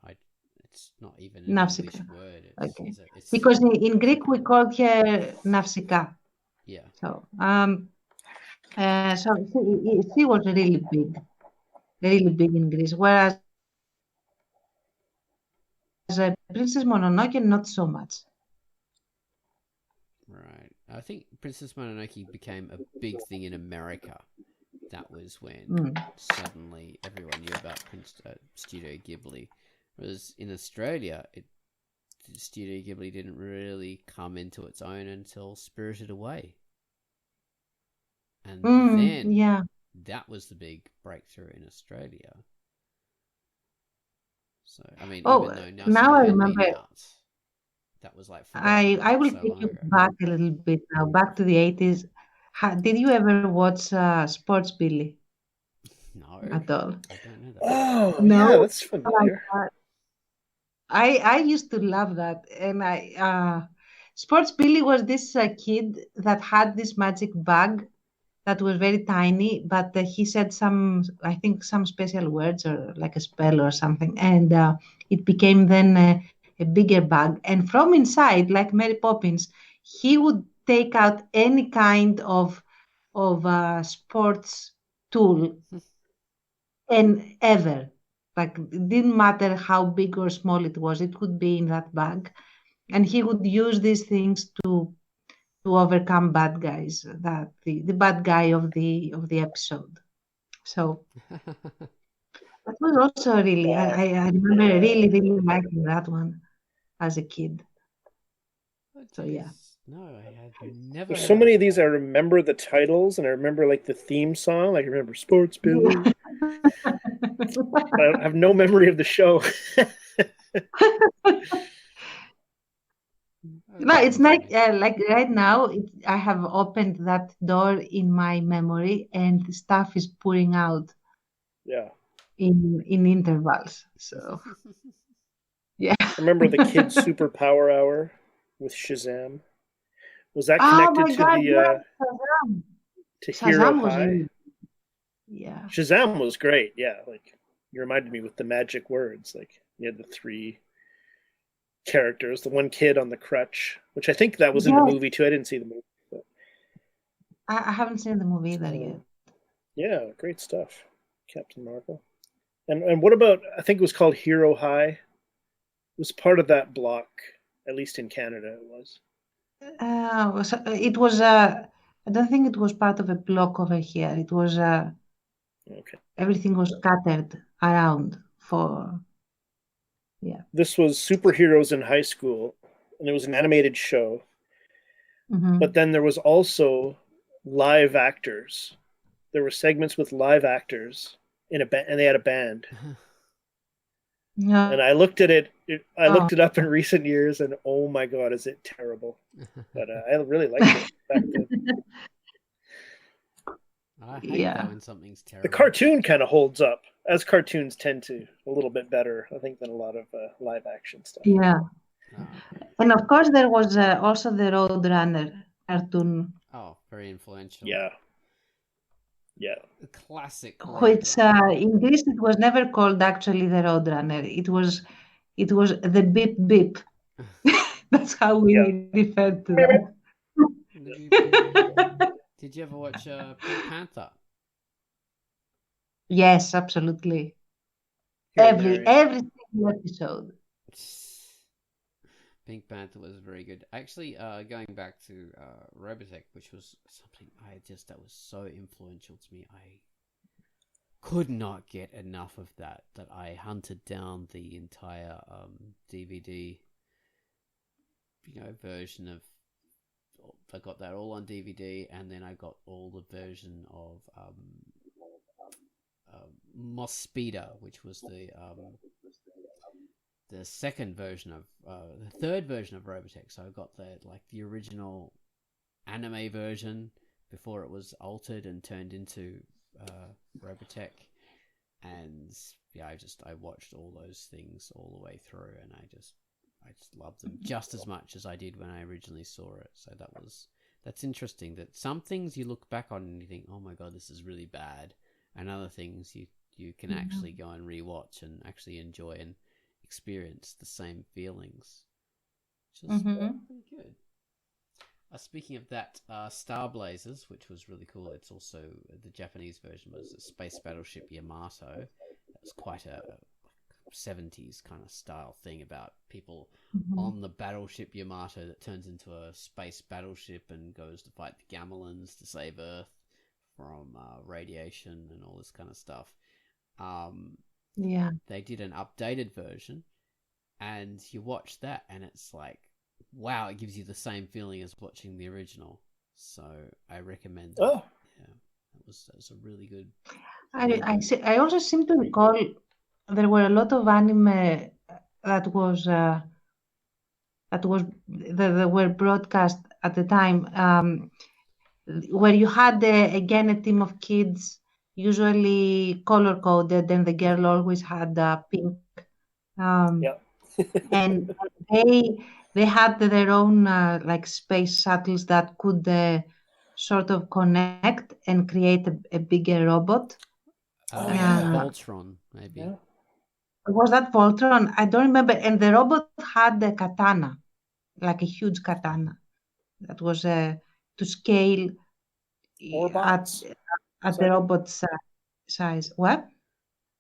It's not even an Nausicaa. English word. Okay. It's because in Greek we call her Nausicaa. Yeah. So so she was really big in Greece, whereas Princess Mononoke not so much. Right. I think Princess Mononoke became a big thing in America. That was when suddenly everyone knew about Studio Ghibli. Whereas in Australia, Studio Ghibli didn't really come into its own until Spirited Away. And then that was the big breakthrough in Australia. So, I mean, even though Nausicaa had been out, that was like forgotten. I will take you back a little bit now, back to the 80s. Did you ever watch Sports Billy? No. At all? I don't know that. Oh, no? Yeah, that's familiar. I used to love that. And Sports Billy was this kid that had this magic bag that was very tiny, but he said I think some special words or like a spell or something. And it became then a bigger bag. And from inside, like Mary Poppins, he would take out any kind of sports tool and ever. Like it didn't matter how big or small it was, it could be in that bag. And he would use these things to overcome bad guys, that the bad guy of the episode. So that was also really I remember really liking that one as a kid. So yeah. No, I had never. There's so many of these. I remember the titles, and I remember like the theme song. Like I remember Sports Billy. I have no memory of the show. No, it's like right now. I have opened that door in my memory, and the stuff is pouring out. Yeah. In intervals. So yeah. I remember the Kids Superpower Hour with Shazam. Was that connected to Hero High? Really, yeah. Shazam was great. Yeah, like you reminded me with the magic words. Like you had the three characters, the one kid on the crutch, which I think that was in the movie too. I didn't see the movie. But... I haven't seen the movie either yet. Yeah, great stuff, Captain Marvel. And what about? I think it was called Hero High. It was part of that block, at least in Canada. It was. It was. I don't think it was part of a block over here. It was. Okay. Everything was scattered around for. Yeah. This was superheroes in high school, and it was an animated show. Mm-hmm. But then there was also live actors. There were segments with live actors in a band, and they had a band. Yeah. And I looked at it. I looked it up in recent years, and oh my god, is it terrible? But I really liked it back then. I hate that when something's terrible. The cartoon kind of holds up, as cartoons tend to, a little bit better, I think, than a lot of live action stuff. Yeah. And of course, there was also the Roadrunner cartoon. Oh, very influential. Yeah. Yeah. A classic. Which in Greece it was never called actually the Roadrunner. It was the Beep Beep. That's how we referred to that. Did you ever watch Pink Panther? Yes, absolutely. Every single episode. Pink Panther was very good. Actually, going back to Robotech, which was something that was so influential to me. could not get enough of that. That I hunted down the entire DVD, version of. I got that all on DVD, and then I got all the version of Mospida, which was the second version of the third version of Robotech. So I got the original anime version before it was altered and turned into Robotech, and I watched all those things all the way through, and I just loved them just as much as I did when I originally saw it. So that's interesting, that some things you look back on and you think, oh my god, this is really bad, and other things you can actually go and rewatch and actually enjoy and experience the same feelings, which is pretty good. Speaking of that, Star Blazers, which was really cool. It's also the Japanese version was a space battleship Yamato. That was quite a 70s kind of style thing about people on the battleship Yamato that turns into a space battleship and goes to fight the Gamelins to save Earth from radiation and all this kind of stuff. They did an updated version, and you watch that and it's like, wow, it gives you the same feeling as watching the original. So I recommend that. That was a really good. I also seem to recall there were a lot of anime that were broadcast at the time, where you had again a team of kids, usually color coded, and the girl always had pink. And they had their own like space shuttles that could sort of connect and create a bigger robot. Voltron, maybe. Yeah. Was that Voltron? I don't remember. And the robot had a katana, like a huge katana, that was to scale at the robot's size. What?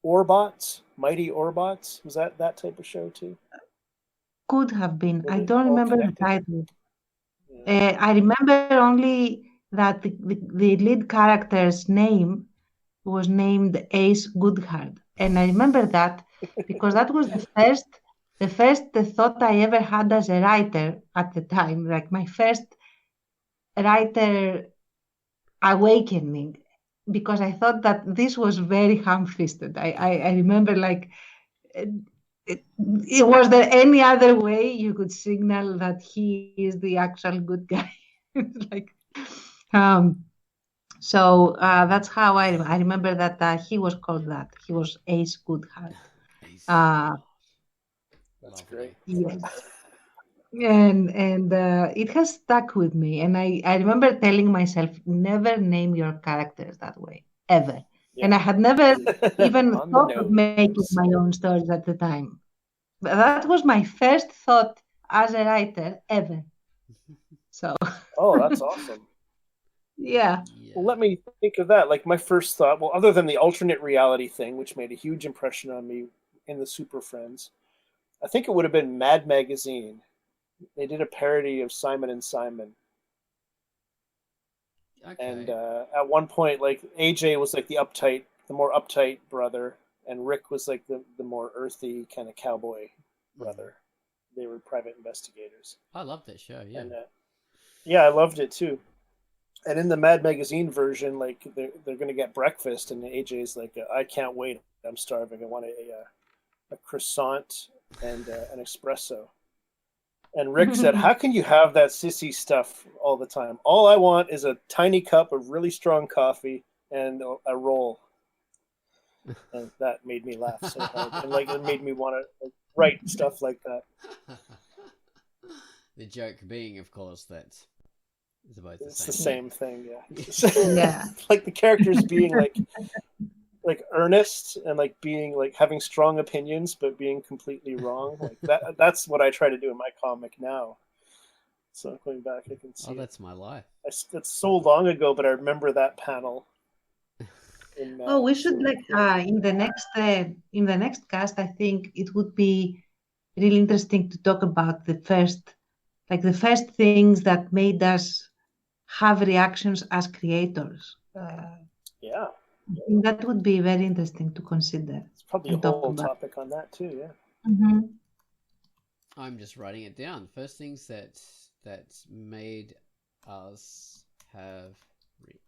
Orbots, Mighty Orbots. Was that type of show too? Could have been. I don't remember the title. I remember only that the lead character's name was named Ace Goodhart, and I remember that because that was the first thought I ever had as a writer at the time, like my first writer awakening, because I thought that this was very ham-fisted. I remember like. Was there any other way you could signal that he is the actual good guy? So that's how I remember that he was called that. He was Ace Goodhart. That's great. Yes. And it has stuck with me. And I remember telling myself, never name your characters that way, ever. Yeah. And I had never even thought of making my own stories at the time. But that was my first thought as a writer ever. So. Oh, that's awesome. Yeah. Well, let me think of that. Like my first thought, well, other than the alternate reality thing, which made a huge impression on me in the Super Friends, I think it would have been Mad Magazine. They did a parody of Simon and Simon. Okay. And at one point, like AJ was like the more uptight brother, and Rick was like the more earthy kind of cowboy brother. They were private investigators. I loved that show. Yeah. And, I loved it too. And in the Mad Magazine version, like they're gonna get breakfast, and AJ's like, I can't wait. I'm starving. I want a croissant and an espresso. And Rick said, how can you have that sissy stuff all the time? All I want is a tiny cup of really strong coffee and a roll. And that made me laugh so hard. And like it made me want to write stuff like that. The joke being, of course, that it's about the same thing, yeah. Yeah. Like the characters being like earnest and like being like having strong opinions but being completely wrong. Like that's what I try to do in my comic now. So going back, I can see. Oh, that's my life. That's so long ago, but I remember that panel. We should in the next cast. I think it would be really interesting to talk about the first things that made us have reactions as creators. Yeah. That would be very interesting to consider. It's probably a whole topic on that too, yeah. Mm-hmm. I'm just writing it down. First things that made us have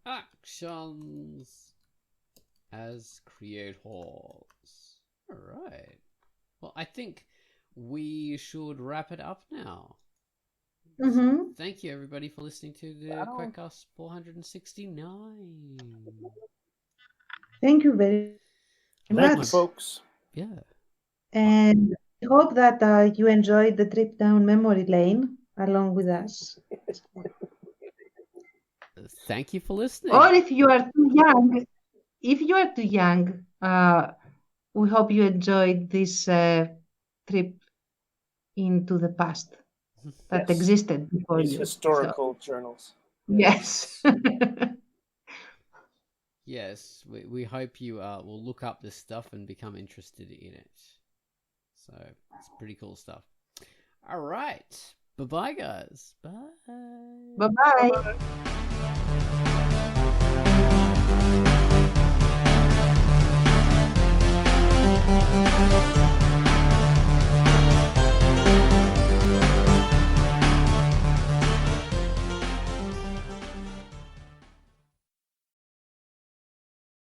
reactions as creators. All right. Well, I think we should wrap it up now. Mm-hmm. Thank you, everybody, for listening to the QUACKCAST 469. Thank you very much. Thank you, folks. Yeah. And I hope that you enjoyed the trip down memory lane along with us. Thank you for listening. Or if you are too young, we hope you enjoyed this trip into the past that existed before these you. Historical journals. Yes. Yes, we hope you will look up this stuff and become interested in it. So it's pretty cool stuff. All right. Bye-bye, guys. Bye. Bye-bye.